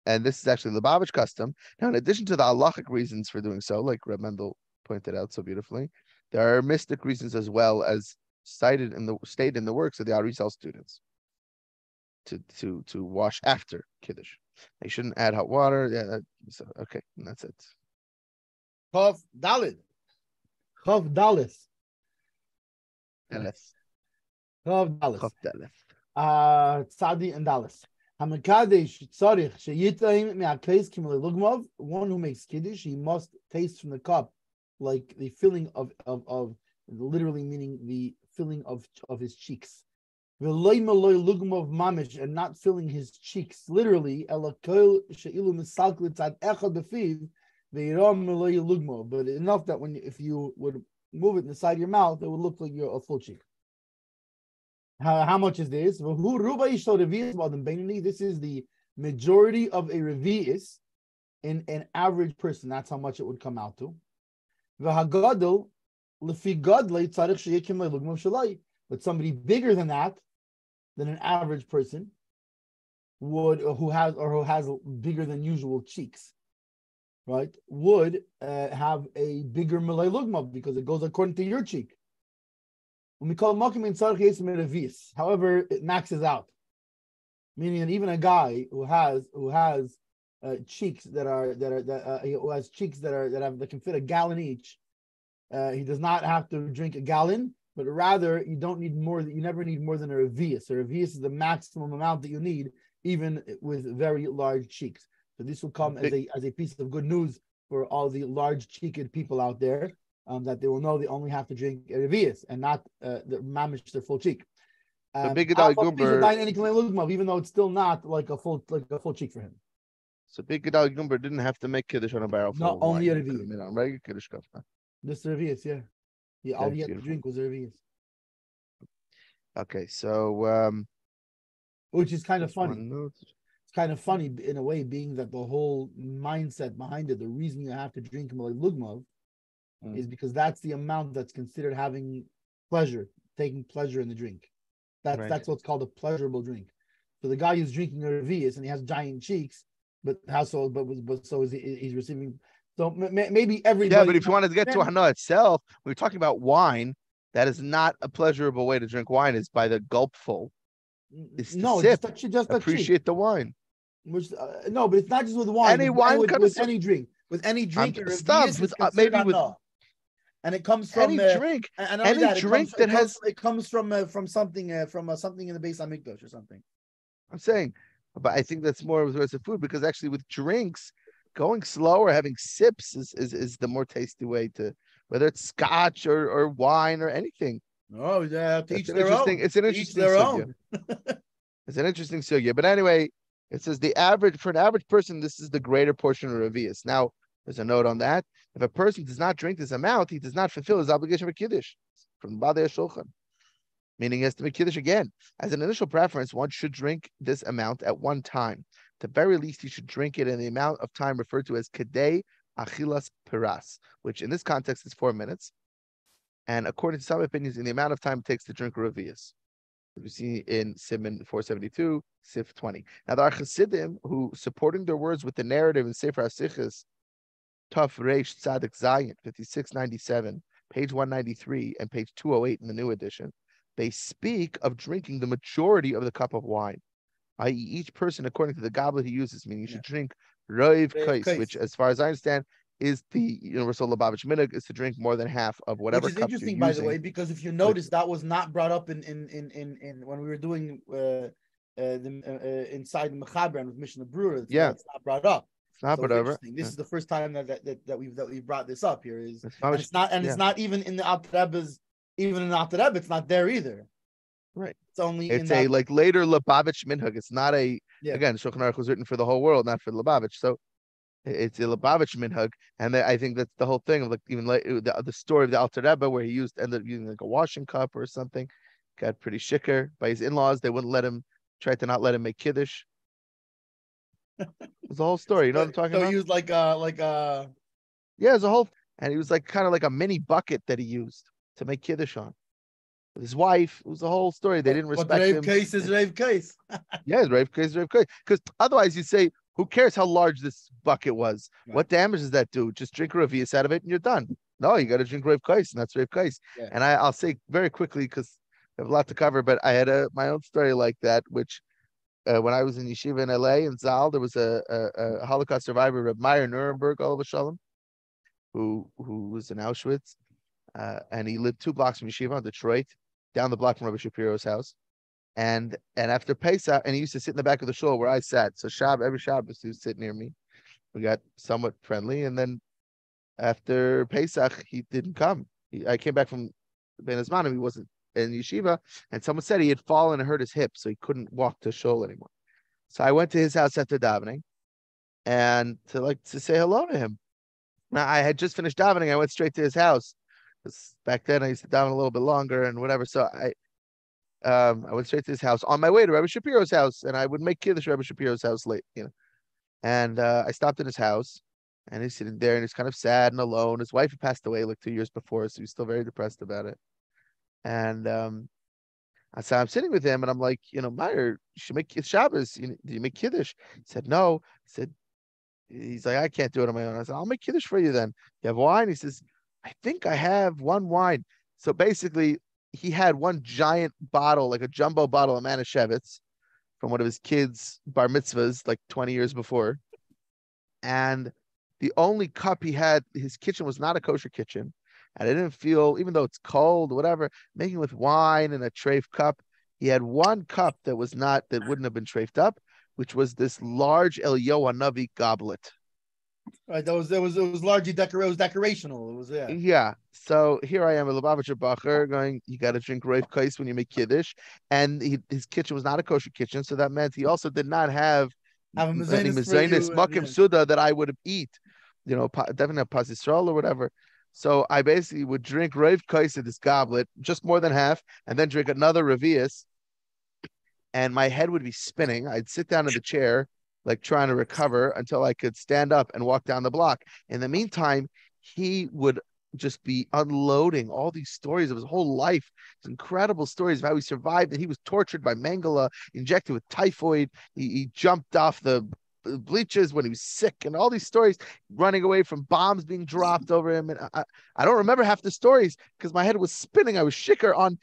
this is actually the Lubavitch custom. Now, in addition to the halachic reasons for doing so, like Rebbe Mendel pointed out so beautifully, there are mystic reasons as well as stated in the works of the Arizal students to wash after Kiddush. They shouldn't add hot water. Yeah, okay, and that's it. Chav Dalet. Chav Dalet. Chav Dalet. Tzadi and Dalet. Hamakadesh tzarich sheyitaim me'akais kimle lugmov. One who makes Kiddush, he must taste from the cup, like the filling of literally meaning the filling of his cheeks. Lugmov mamish, and not filling his cheeks literally. But enough that if you would move it in the side of your mouth, it would look like you're a full cheek. How much is this? This is the majority of a revi'is in an average person. That's how much it would come out to. But somebody bigger than that, than an average person, who has bigger than usual cheeks, right? Would have a bigger milay lugma because it goes according to your cheek. However, it maxes out, meaning that even a guy who has cheeks that can fit a gallon each, he does not have to drink a gallon, but rather you don't need more. You never need more than a revius. A revius is the maximum amount that you need, even with very large cheeks. So this will come as a piece of good news for all the large cheeked people out there. That they will know they only have to drink a revius and not the mamish their full cheek. Big Gedali Gumber, even though it's still not like a full cheek for him. So Big Gedali Gumber didn't have to make Kiddush on a barrel. No, only a revius. Regular Kiddush cup. This revius, yeah. All he had to drink was a revius. Okay, so which is kind of funny. It's kind of funny in a way, being that the whole mindset behind it, the reason you have to drink Malay Lugmov is because that's the amount that's considered having pleasure, taking pleasure in the drink. That's what's called a pleasurable drink. So the guy who's drinking a revius and he has giant cheeks, but so is he's receiving. So maybe everybody. Yeah, but if you wanted to get to Hana itself, we're talking about wine. That is not a pleasurable way to drink wine. Is by the gulpful. It's sip. Just appreciate the wine. Which no, but it's not just with wine. Any wine with any drink. With any drink, stuff with maybe with. And it comes from any drink, and any drink that has it comes from something something in the Beis Hamikdash or something. I'm saying, but I think that's more with the rest of food, because actually with drinks, going slow or having sips is the more tasty way to, whether it's scotch or wine or anything. Oh, yeah, to each their own. It's an interesting sugya. It's an interesting sugya. But anyway, it says for an average person, this is the greater portion of revius. Now, there's a note on that. If a person does not drink this amount, he does not fulfill his obligation for Kiddush from the Badei Shulchan. Meaning he has to make Kiddush again. As an initial preference, one should drink this amount at one time. At the very least, he should drink it in the amount of time referred to as Kedei Achilas Piras, which in this context is 4 minutes. And according to some opinions, in the amount of time it takes to drink Revius. We see in Siman 472, Sif 20. Now, there are Chassidim who, supporting their words with the narrative in Sefer HaSichos, Tuf Reish Tzadik Zayin, 5697, page 193, and page 208 in the new edition, they speak of drinking the majority of the cup of wine, i.e., each person according to the goblet he uses, meaning you should drink Roiv Kais, which, as far as I understand, is the universal Lubavitch minhag, is to drink more than half of whatever. Which is interesting, by the way, because if you notice, that was not brought up in when we were doing inside the Mechaber and with Mishnah Brewer. It's not brought up. It's not, So but it's over. interesting. This is the first time that we've brought this up here. It's Yeah. not even in the Alter Rebbe's, even in the Alter Rebbe, it's not there either. Right. It's only It's in a that, like later Lubavitch minhag. It's not a yeah. again. Shulchan Aruch was written for the whole world, not for Lubavitch. So it's a Lubavitch minhag, and I think that's the whole thing of like even like the story of the Alter Rebbe where he ended up using like a washing cup or something. Got pretty shicker by his in-laws. They wouldn't let him. Tried to not let him make kiddush. It's the whole story. You know what I'm talking So about? he used like Yeah, it's a whole, and he was like kind of like a mini bucket that he used to make kiddush on. With his wife, it was the whole story. They didn't respect him. But the case is Reiv case. Yeah, Rav case. Because otherwise you say, who cares how large this bucket was? Right. What damage does that do? Just drink Ravius out of it and you're done. No, you got to drink Rav Kais, and that's Rav Kais. Yeah. And I'll say very quickly because I have a lot to cover, but I had my own story like that, which when I was in yeshiva in LA in Zal, there was a Holocaust survivor, Reb Meyer Nuremberg, all of a shalom, who was in Auschwitz, and he lived 2 blocks from yeshiva in Detroit, down the block from Rabbi Shapiro's house. And after Pesach, and he used to sit in the back of the shul where I sat. So every Shabbos he would sit near me. We got somewhat friendly, and then after Pesach he didn't come. I came back from Ben Azmanim. He wasn't in yeshiva, and someone said he had fallen and hurt his hip, so he couldn't walk to shul anymore. So I went to his house after davening, and to say hello to him. Now I had just finished davening. I went straight to his house because back then I used to daven a little bit longer and whatever. So I went straight to his house on my way to Rabbi Shapiro's house, and I would make kiddush Rabbi Shapiro's house late, And I stopped at his house, and he's sitting there, and he's kind of sad and alone. His wife had passed away like 2 years before, so he's still very depressed about it. And so I'm sitting with him, and I'm like, Meyer, you should make Shabbos. Do you make kiddush? He said, no. He's like, I can't do it on my own. I said, I'll make kiddush for you then. You have wine? He says, I think I have one wine. So basically, he had one giant bottle, like a jumbo bottle of Manischewitz from one of his kids' bar mitzvahs, like 20 years before. And the only cup he had, his kitchen was not a kosher kitchen. And I didn't feel, even though it's cold, whatever, making with wine and a treif cup, he had one cup that wouldn't have been treifed up, which was this large Eliyahu Hanavi goblet. Right, it was largely decorational. It was Yeah. So here I am, a Lubavitcher Bacher, going, you got to drink Rav Kais when you make Kiddush. And his kitchen was not a kosher kitchen. So that meant he also did not have any Mezainis, Makim Suda that I would have eat, definitely a Pas Yisrael or whatever. So I basically would drink Rav Kais in this goblet, just more than half, and then drink another Revius. And my head would be spinning. I'd sit down in the chair, like trying to recover until I could stand up and walk down the block. In the meantime, he would just be unloading all these stories of his whole life, these incredible stories of how he survived, and he was tortured by Mendel, injected with typhoid. He jumped off the bleachers when he was sick, and all these stories, running away from bombs being dropped over him. And I don't remember half the stories because my head was spinning. I was shikker on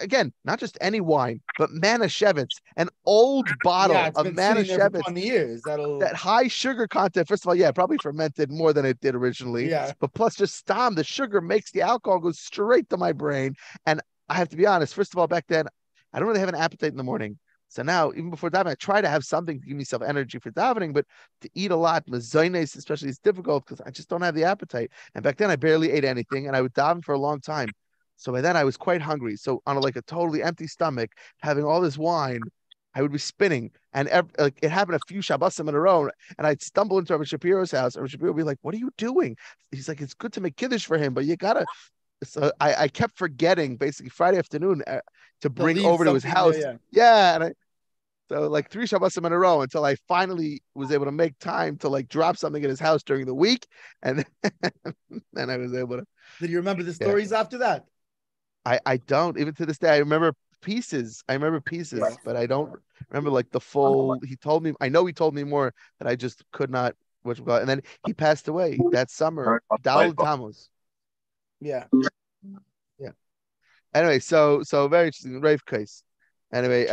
again, not just any wine, but Manischewitz, an old bottle of Manischewitz. 20 years. That high sugar content, first of all, yeah, probably fermented more than it did originally. Yeah. But plus just stam, the sugar makes the alcohol go straight to my brain. And I have to be honest, first of all, back then, I don't really have an appetite in the morning. So now, even before davening, I try to have something to give myself energy for davening, but to eat a lot, mezainis especially, is difficult because I just don't have the appetite. And back then, I barely ate anything, and I would daven for a long time. So by then, I was quite hungry. So on a totally empty stomach, having all this wine, I would be spinning. And it happened a few Shabbosim in a row, and I'd stumble into Rabbi Shapiro's house, and Rabbi Shapiro would be like, "What are you doing?" He's like, "It's good to make kiddush for him, but you gotta." So I kept forgetting basically Friday afternoon to bring over to his house. Yeah, and so 3 Shabbosim in a row until I finally was able to make time to drop something at his house during the week, and then I was able to. Did you remember the stories after that? I don't, even to this day. I remember pieces, but I don't remember the full. He told me, I know he told me more that I just could not. And then he passed away that summer. Dal Tammuz. Yeah. Anyway, so very interesting Rav case. Anyway,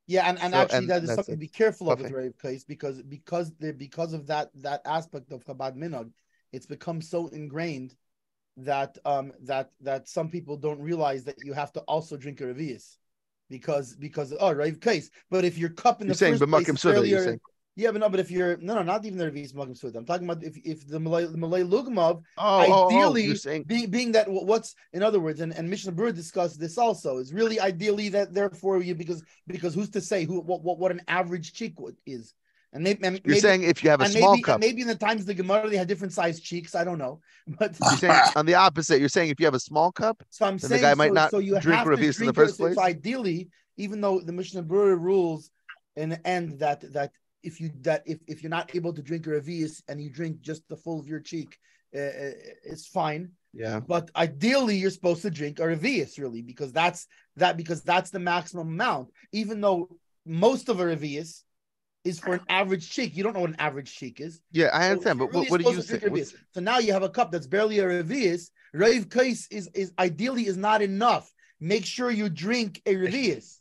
yeah, and actually that is something to be careful of with Perfect. Rav case because of that aspect of Chabad Minhag, it's become so ingrained that some people don't realize that you have to also drink a Revius because Rav case. But if your cup in the first place is fairly, Yeah, but no, but if you're not even the Revi'is Malkim Suda. I'm talking about if the Malay Lugmav, ideally you're saying being that what's in other words, and Mishnah Berurah discussed this also, is really ideally that therefore you because who's to say what an average cheek is. And maybe you're saying if you have a small cup, and maybe in the times of the Gemara they had different sized cheeks. I don't know, but you're saying on the opposite. You're saying if you have a small cup, so I'm then saying the guy might not so you drink have to Revi'is in the drink first place. So ideally, even though the Mishnah Berurah rules in the end that if you're not able to drink a Revi'is and you drink just the full of your cheek, it's fine. Yeah. But ideally, you're supposed to drink a Revi'is, really, because that's the maximum amount. Even though most of a Revi'is is for an average cheek, you don't know what an average cheek is. Yeah, I understand. So but what do you say? So now you have a cup that's barely a Revi'is. Reiv Kais is ideally is not enough. Make sure you drink a Revi'is.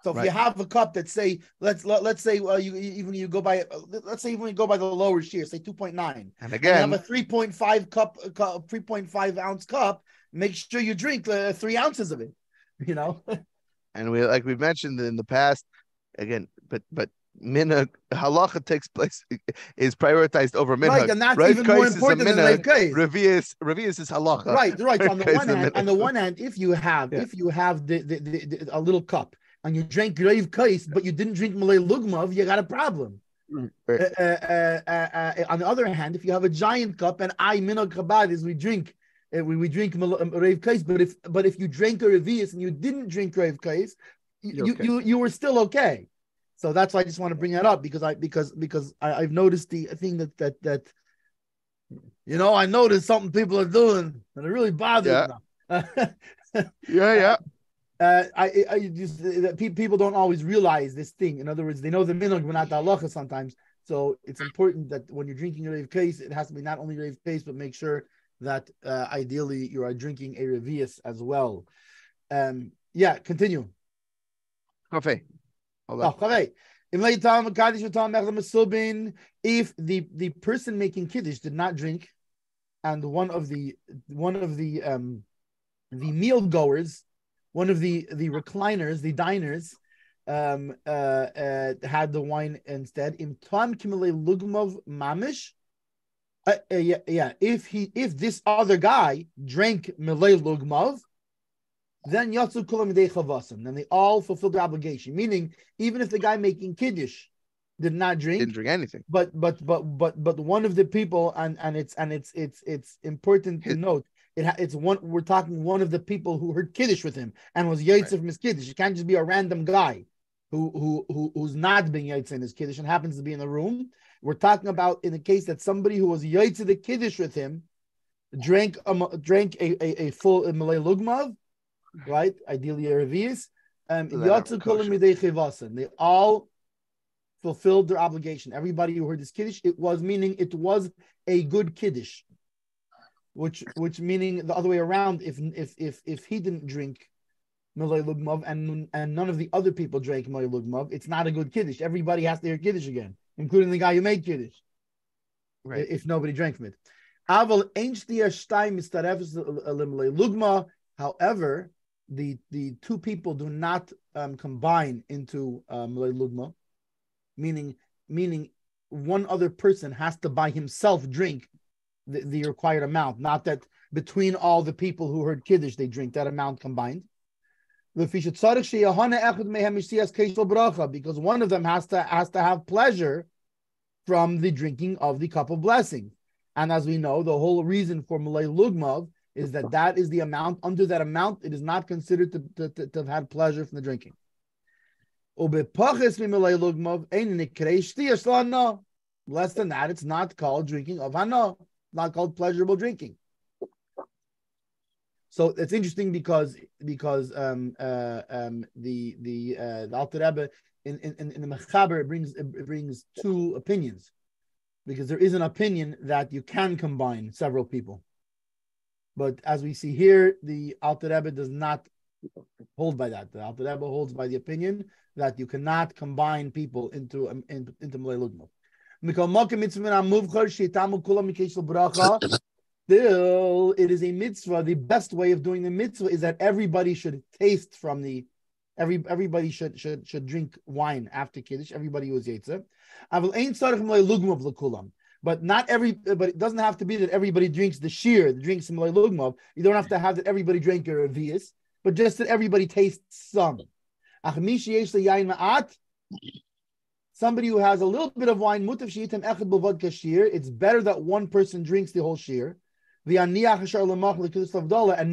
So if you have a cup that say, let's say you go by the lower shear, say 2.9, and again you have a 3.5 cup, 3.5 ounce cup, make sure you drink 3 ounces of it, And we've mentioned in the past, again, but minhag halacha takes place is prioritized over minhag. Right, and that's even more important than Reiv Kais. Revi'is is halacha. Right. So on the one hand, if you have the a little cup and you drank Reiv Kais, but you didn't drink Malay Lugmav, you got a problem. Right. On the other hand, if you have a giant cup, and minhag Chabad is we drink Reiv Kais, but if you drank a Revi'is and you didn't drink Reiv Kais, you were still okay. So that's why I just want to bring that up because I've noticed the thing that I noticed something people are doing and it really bothers me. I just people don't always realize this thing. In other words, they know the minhag but not the halacha sometimes. So it's important that when you're drinking a Reiv Kais, it has to be not only Reiv Kais, but make sure that ideally you are drinking a Revi'is as well. Continue. Coffee. If the person making kiddush did not drink, and one of the meal goers, one of the recliners, the diners, had the wine instead. If this other guy drank milei lugmav, then yatsu kulam midei chavasim. Then they all fulfilled their obligation. Meaning, even if the guy making kiddush did not drink, didn't drink anything, but one of the people, and it's important to note it's one. We're talking one of the people who heard kiddush with him and was yaitzer from his kiddush. It can't just be a random guy who's not being yaitzer in his kiddush and happens to be in the room. We're talking about in the case that somebody who was yaitzer the kiddush with him drank a full malay lugmav. Right, ideally a Revi'is. They all fulfilled their obligation. Everybody who heard this kiddush, it was a good kiddush, which meaning the other way around. If he didn't drink Malay Lugmav and none of the other people drank Malay Lugmav, it's not a good kiddush. Everybody has to hear kiddush again, including the guy who made kiddush. Right. If nobody drank from it. However, the two people do not combine into Malay Lugma, meaning one other person has to by himself drink the required amount, not that between all the people who heard Kiddush they drink that amount combined. Because one of them has to have pleasure from the drinking of the cup of blessing. And as we know, the whole reason for Malay Lugmav is that is the amount. Under that amount, it is not considered to have had pleasure from the drinking. Less than that, it's not called drinking of hana, not called pleasurable drinking. So it's interesting because the Alter Rebbe in the Mechaber it brings two opinions, because there is an opinion that you can combine several people. But as we see here, the Alter Rebbe does not hold by that. The Alter Rebbe holds by the opinion that you cannot combine people into Malay Lugmav. Still, it is a mitzvah. The best way of doing the mitzvah is that everybody should taste from the Everybody should drink wine after Kiddush. Everybody was Yetzer. But it doesn't have to be that everybody drinks the shear, drinks some lugmav. You don't have to have that everybody drink a revius, but just that everybody tastes some. Somebody who has a little bit of wine, it's better that one person drinks the whole shear, and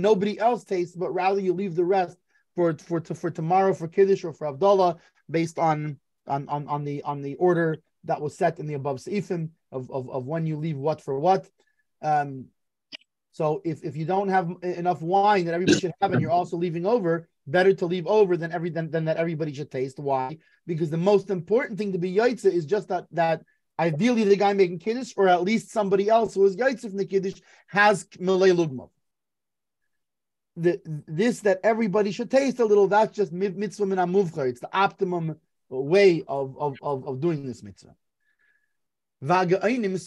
nobody else tastes, but rather you leave the rest for tomorrow for Kiddush or for Havdalah, based on the order that was set in the above seifim of when you leave what for what. So if you don't have enough wine that everybody should have, and you're also leaving over, better to leave over than that everybody should taste. Why? Because the most important thing to be yaitze is just that ideally the guy making Kiddush, or at least somebody else who is yaitze from the Kiddush, has milei lugmav. This that everybody should taste a little, that's just mitzvah min hamuvchar. It's the optimum way of doing this mitzvah. V'ha'ga'ainim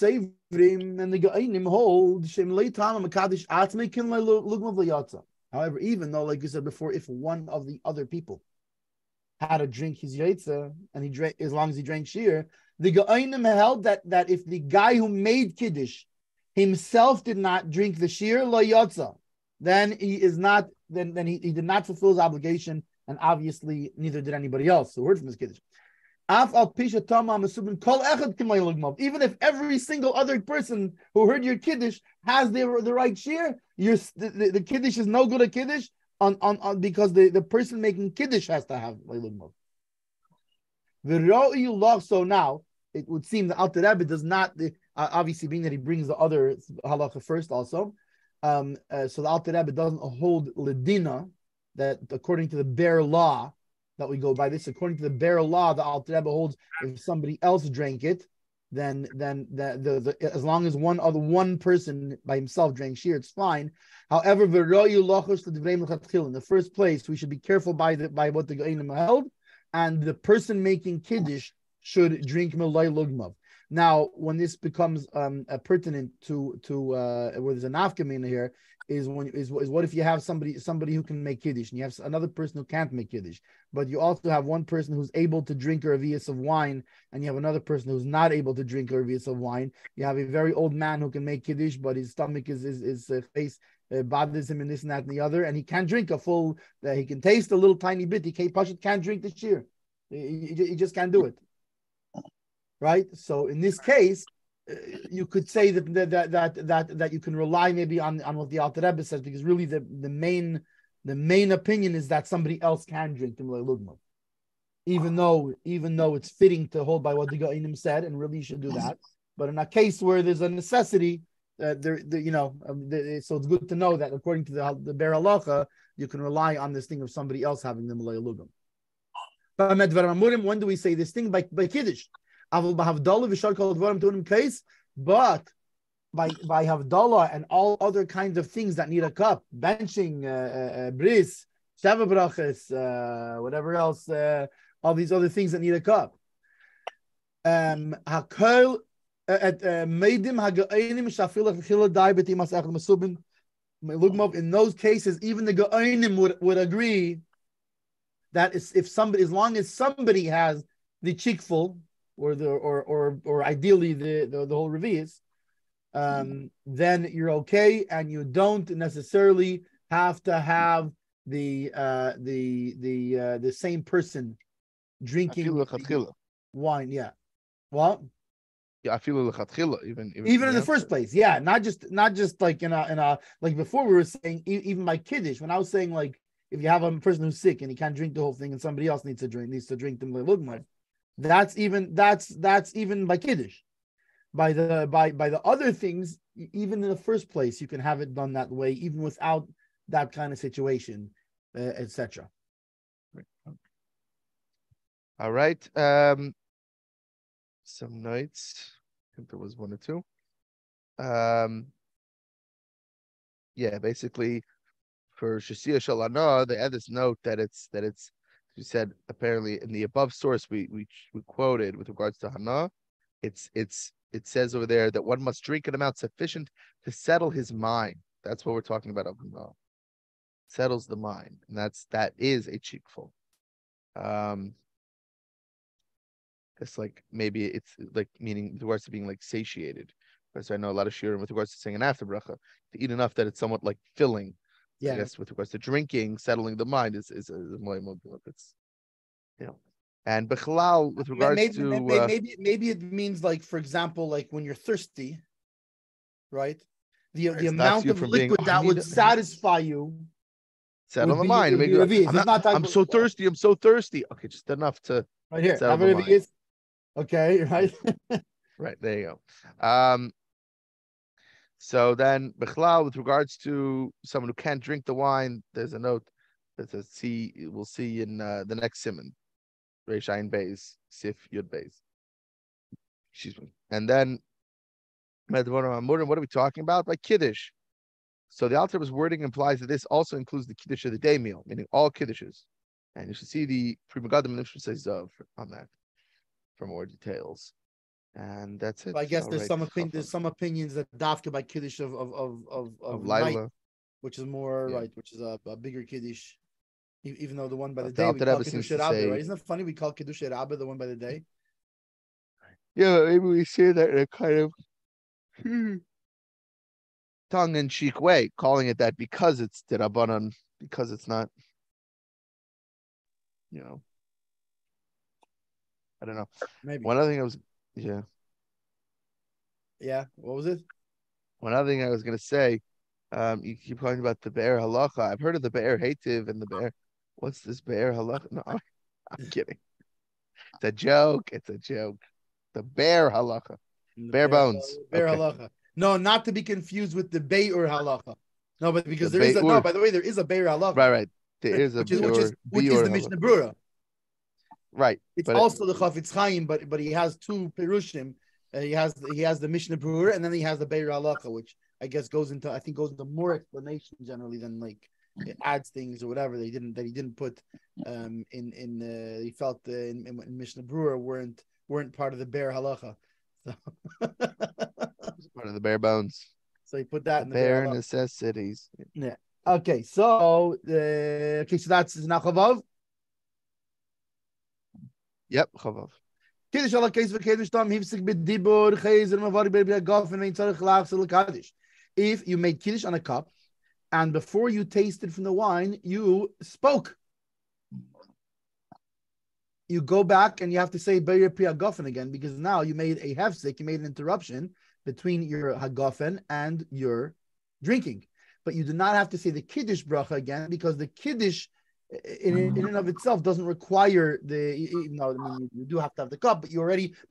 seivrim, and the ga'ainim hold shem leitam mekadosh atzmei kin lugmav liyatza. However, even though, like you said before, if one of the other people had to drink his yaitza, and he drank, as long as he drank shear, the ga'ainim held that if the guy who made Kiddush himself did not drink the shear liyatza, then he is not. Then he did not fulfill his obligation, and obviously neither did anybody else who heard from his Kiddush. Even if every single other person who heard your Kiddush has the right shear, the Kiddush is no good at Kiddush on because the person making Kiddush has to have lugmav. So now it would seem the Alter Rebbe does not, obviously being that he brings the other halacha first also. So the Alter Rebbe doesn't hold ledina, that according to the bare law that we go by this, according to the bare law, the Alter Rebbe holds if somebody else drank it, then as long as one person by himself drank shear, it's fine. However, in the first place, we should be careful by what the Geinim held, and the person making Kiddush should drink milay lugmav. Now, when this becomes pertinent to where there's an nafkamina here, is what if you have somebody who can make Kiddush, and you have another person who can't make Kiddush, but you also have one person who's able to drink a revius of wine, and you have another person who's not able to drink a revius of wine. You have a very old man who can make Kiddush, but his stomach is face bothers him, and this and that and the other, and he can't drink a full. He can taste a little tiny bit. He can't drink the shear. He just can't do it. Right. So in this case, you could say that you can rely maybe on what the Alter Rebbe says, because really the main opinion is that somebody else can drink the lugmav, even though it's fitting to hold by what the Gainim said, and really you should do that. But in a case where there's a necessity, so it's good to know that according to the Ber Halacha, you can rely on this thing of somebody else having the lugmav. When do we say this thing? By Kiddush. But by Havdalah and all other kinds of things that need a cup, benching, bris, sheva brachas, whatever else, all these other things that need a cup. Hakel meidim hagainim shafil achila dai betimas echad masubin. In those cases, even the gainim would agree that if somebody, as long as somebody has the cheekful, or ideally the whole revius, then you're okay, and you don't necessarily have to have the same person drinking wine. Yeah. What? Yeah, I feel even in the first place. Yeah, not just like in a like before we were saying even by Kiddush, when I was saying like if you have a person who's sick and he can't drink the whole thing and somebody else needs to drink them lugmav. That's even by Kiddush. By the other things, even in the first place, you can have it done that way, even without that kind of situation, etc. All right. Some notes. I think there was one or two. Yeah, basically for Shasiya Shalana, they add this note that it's you said apparently in the above source we quoted with regards to Hana, it says over there that one must drink an amount sufficient to settle his mind. That's what we're talking about of Hana. Settles the mind, and that is a cheekful. It's like maybe it's like meaning with regards to being like satiated. So I know a lot of shiurim with regards to saying an after bracha to eat enough that it's somewhat like filling. Yeah. I guess with regards to drinking, settling the mind is more it's and bechalal with regards maybe it means like, for example, like when you're thirsty, right? The amount of liquid that would satisfy you. Settle the mind. I'm so thirsty. I'm so thirsty. Okay, just enough to right here. Settle the mind. Okay, right. Right, there you go. So then bechlal with regards to someone who can't drink the wine, there's a note that says we'll see in the next Siman. Reish Ayin Beis, Sif Yud Beis. Excuse me. And then what are we talking about? Like Kiddush. So the Alter wording implies that this also includes the Kiddush of the day meal, meaning all Kiddushes. And you should see the Pri Megadim says Zav on that for more details. And that's it. But I guess there's some opinions that dafka by Kiddush of night, which is more right, which is a bigger Kiddush. Even though the one by the day we call Kiddush Rabbi, right? Isn't it funny we call Kiddush Rabbi the one by the day? Yeah, maybe we say that in a kind of tongue-in-cheek way, calling it that because it's Dirabanan, because it's not, I don't know. Maybe. One other thing what was it? One other thing I was going to say, you keep talking about the Be'er Halacha. I've heard of the Be'er Hativ and the Be'er. What's this Be'er Halacha? No, I'm kidding. It's a joke. The Be'er Halacha. Bare bones. Be'er Halacha. No, not to be confused with the Be'er Halacha. No, but because by the way, there is a Be'er Halacha. Right. There is a which is the Mishnah Brura. Right. It's also the Chafetz Chaim, but he has two Perushim. He has the Mishnah Brura, and then he has the Be'er Halacha, which I guess goes into more explanation generally than like it adds things or whatever. He didn't put he felt in Mishnah Brura weren't part of the Be'er Halacha. So part of the bare bones. So he put that in the bare necessities. Yeah. Okay. So so that's Nachavav. Yep, Chavav. Kiddush ala case for Kiddush tam hifsik b'dibur chazer mavari b'rbi agaf and ein tzarich lachzil l'kaddish. If you made Kiddush on a cup, and before you tasted from the wine, you spoke. You go back and you have to say Be'er Pri Hagafen again, because now you made a hefsek, you made an interruption between your Hagafen and your drinking. But you do not have to say the Kiddush bracha again, because the Kiddush in and of itself doesn't require even though you do have to have the cup, but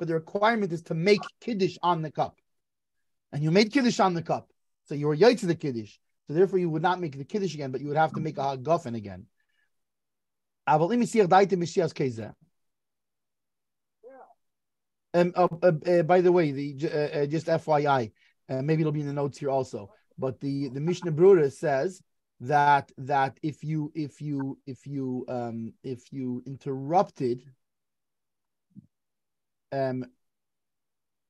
the requirement is to make Kiddush on the cup. And you made Kiddush on the cup. So you were yaitz the Kiddush. So therefore you would not make the Kiddush again, but you would have to make a Hagafen again. By the way, just FYI, maybe it'll be in the notes here also. But the Mishnah Brura says that if you interrupted,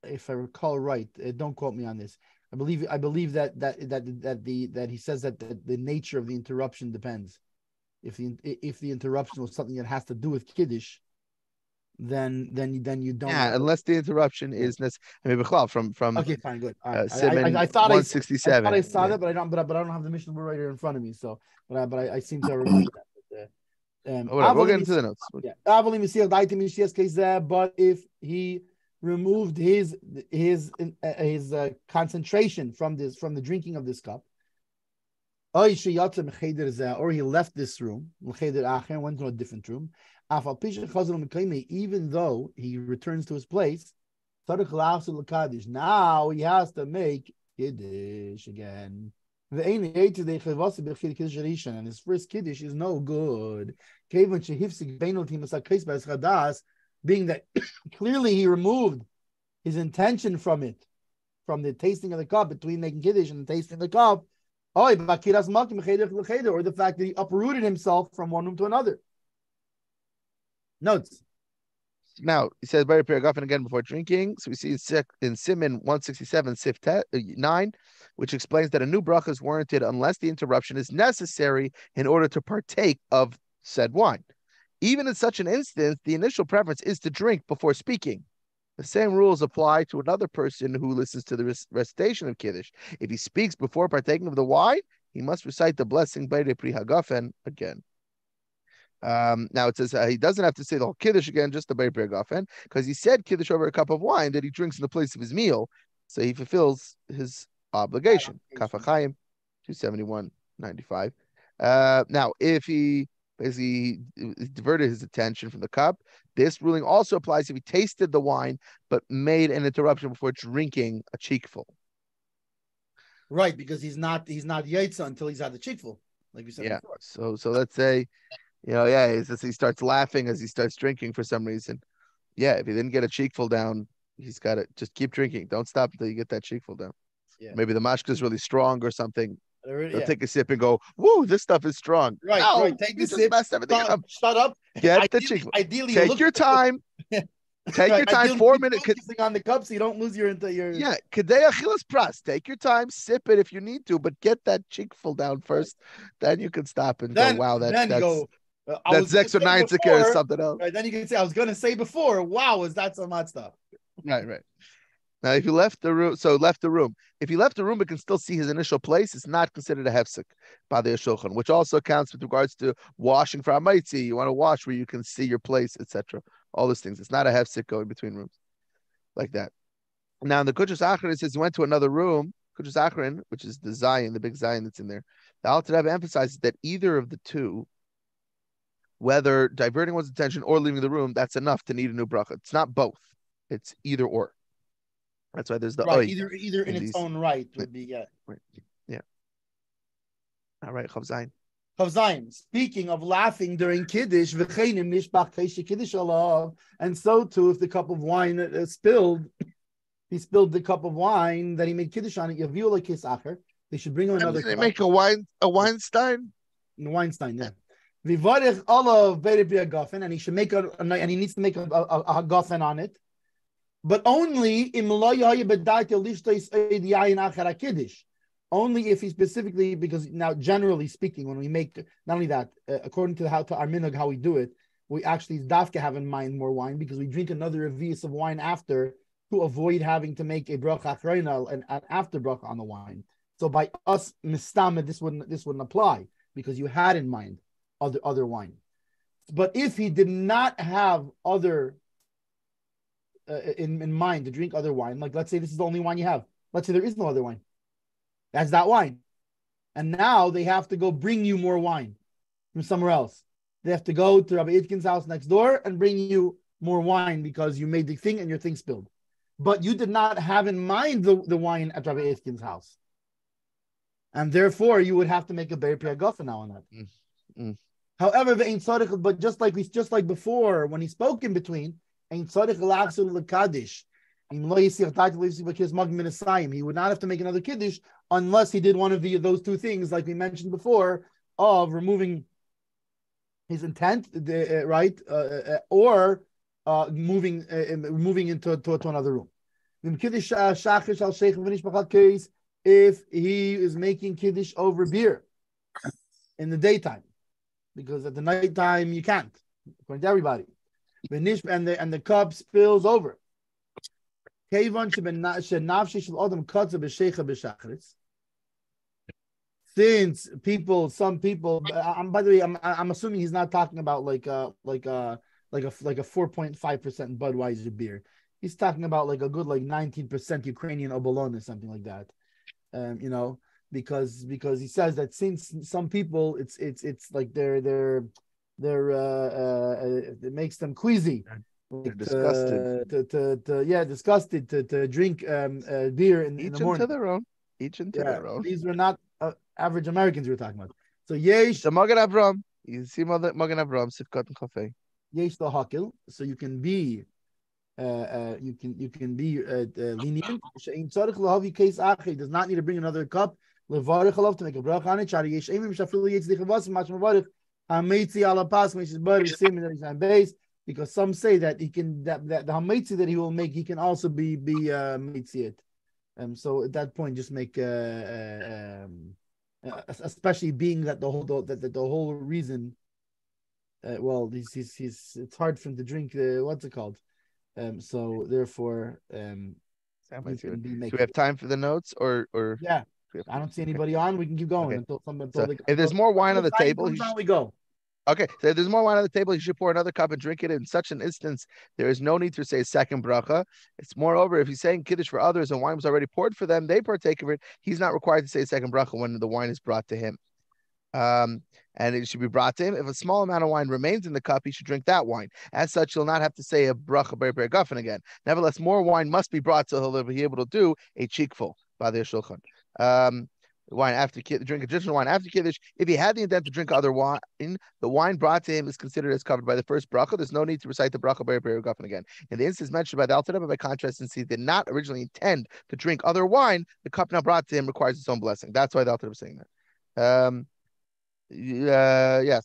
if I recall right, don't quote me on this. I believe that he says that the nature of the interruption depends. If the interruption was something that has to do with Kiddush, then you don't. Yeah, unless the interruption is necessary. From okay, fine, good. Siman I thought 167. I saw that, but I don't have the Mishnah right here in front of me. So, but I seem to remember that. We'll get into the notes. But if he removed his concentration from the drinking of this cup, or he left this room, went to a different room, even though he returns to his place, now he has to make Kiddush again. And his first Kiddush is no good. Being that clearly he removed his intention from the tasting of the cup, between making Kiddush and tasting the cup, or the fact that he uprooted himself from one room to another. Notes. Now, he says, Be'er Pri Hagafen again before drinking. So we see in Siman 167, Sif 9, which explains that a new bracha is warranted unless the interruption is necessary in order to partake of said wine. Even in such an instance, the initial preference is to drink before speaking. The same rules apply to another person who listens to the recitation of Kiddush. If he speaks before partaking of the wine, he must recite the blessing by the Pri Hagafen again. Now it says he doesn't have to say the whole Kiddush again, just the Bei Pri Hagafen, because he said Kiddush over a cup of wine that he drinks in the place of his meal, so he fulfills his obligation. Kaf HaChaim, 271.95. Now, if he basically diverted his attention from the cup, this ruling also applies if he tasted the wine but made an interruption before drinking a cheekful. Right, because he's not yaitza until he's had the cheekful, like we said before. So let's say, he starts laughing as he starts drinking for some reason. Yeah, if he didn't get a cheekful down, he's got to just keep drinking. Don't stop until you get that cheekful down. Yeah. Maybe the mashka is really strong or something. They'll take a sip and go, "Woo, this stuff is strong." Right, no, right. Take the sip. Shut up. Get the cheekful. Ideally, take your time. Take your time. 4 minutes. Focusing on the cup so you don't lose your. Yeah, kedei achilas pras. Take your time, sip it if you need to, but get that cheekful down first. Right. Then you can stop and go, "Wow, that's Zex or 9 or something else." Right, then you can say, "I was going to say before, wow, is that some hot stuff?" Right. Now, if you left the room, If he left the room, but can still see his initial place, it's not considered a hefsek by the Shulchan, which also counts with regards to washing for Amaitzi. You want to wash where you can see your place, etc. All those things. It's not a hefsek going between rooms like that. Now, in the Kuchas Acharon, it says he went to another room, Kuchas Acharon, which is the Zion, the big Zion that's in there. The Alter Rebbe emphasizes that either of the two, whether diverting one's attention or leaving the room, that's enough to need a new bracha. It's not both. It's either or. That's why there's the right. Either in its own right would be Right. Yeah. All right. Chav Zayin. Speaking of laughing during Kiddush, and so too, if the cup of wine spilled, he spilled the cup of wine that he made Kiddush on it. They should bring him another cup. They make a Weinstein. The Weinstein, yeah. Vivarech olav be'ri gafen, and he should make and he needs to make a gafen on it. But only only if he specifically, because now generally speaking, when we make, not only that, according to our minhag, how we do it, we actually dafka have in mind more wine because we drink another revius of wine after to avoid having to make a bracha achrona and after bracha on the wine. So by us mistama, this wouldn't apply because you had in mind other wine. But if he did not have other in mind to drink other wine, like let's say this is the only wine you have. Let's say there is no other wine. That's that wine. And now they have to go bring you more wine from somewhere else. They have to go to Rabbi Itkin's house next door and bring you more wine because you made the thing and your thing spilled. But you did not have in mind the wine at Rabbi Itkin's house. And therefore you would have to make a Be'er Pri Hagafen now on that. However, but just like before, when he spoke in between, he would not have to make another kiddush unless he did one of those two things, like we mentioned before, of removing his intent, or moving into another room. If he is making kiddush over beer in the daytime, because at the nighttime you can't, according to everybody. And the cup spills over. Since some people, by the way, I'm assuming he's not talking about like a 4.5% Budweiser beer. He's talking about like a good 19% Ukrainian obolon or something like that. Because he says that since some people, it's like it makes them queasy. They're disgusted. Disgusted to drink beer in the morning. Each into their own. These were not average Americans we were talking about. So yesh. The Magen Avram. You see Magen Avram Sifkat and Chafei. Yesh the Hakil. So you can be lenient. He does not need to bring another cup. To make a bracha on it. Because some say that he can that the hametzi that he will make, he can also be meitziet. So at that point, just make especially being that the whole reason well, he's it's hard for him to drink. What's it called? So therefore, you can be Do making. we have time for the notes or? Yeah, I don't see anybody on. We can keep going until somebody. So if there's more wine on the table, we go. Okay, so if there's more wine on the table, you should pour another cup and drink it. In such an instance, there is no need to say a second bracha. It's moreover, if he's saying kiddush for others and wine was already poured for them, they partake of it. He's not required to say a second bracha when the wine is brought to him. And it should be brought to him. If a small amount of wine remains in the cup, he should drink that wine. As such, he'll not have to say a bracha ber guffin again. Nevertheless, more wine must be brought so he'll be able to do a cheekful by the Shulchan. Wine after drink additional wine after kiddush. If he had the intent to drink other wine, the wine brought to him is considered as covered by the first bracha. There's no need to recite the bracha ber guffin again. In the instance mentioned by the Alter Rebbe, by contrast, since he did not originally intend to drink other wine, the cup now brought to him requires its own blessing. That's why the Alter Rebbe is saying that.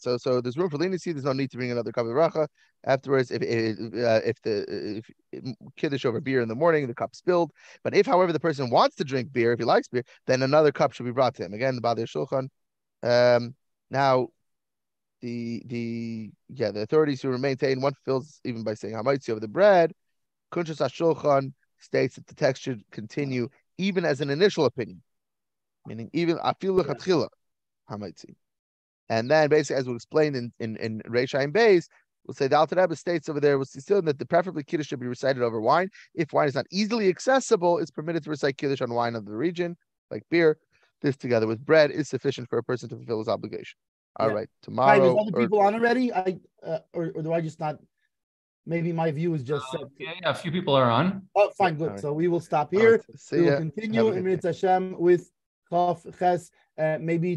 So there's room for leniency. There's no need to bring another cup of bracha. Afterwards, if kiddush over beer in the morning, the cup spilled. But if, however, the person wants to drink beer, if he likes beer, then another cup should be brought to him. Again, the Ba'alei Shulchan. Now, the authorities who maintain one fulfills even by saying hamaitzi over the bread. Kunshas HaShulchan states that the text should continue even as an initial opinion, meaning even afilu lechatchila hamaitzi. And then basically, as we'll explain in Reish Ayin Beis, we'll say the Alter Rebbe states over there, we'll see still that the preferably Kiddush should be recited over wine. If wine is not easily accessible, it's permitted to recite Kiddush on wine of the region, like beer. This together with bread is sufficient for a person to fulfill his obligation. All right, tomorrow. Is other people on already? Or do I just not? Maybe my view is just set. Yeah, a few people are on. Oh, fine, good. Right. So we will stop here. We will continue in Mitzvah Hashem with Chaf Ches, maybe.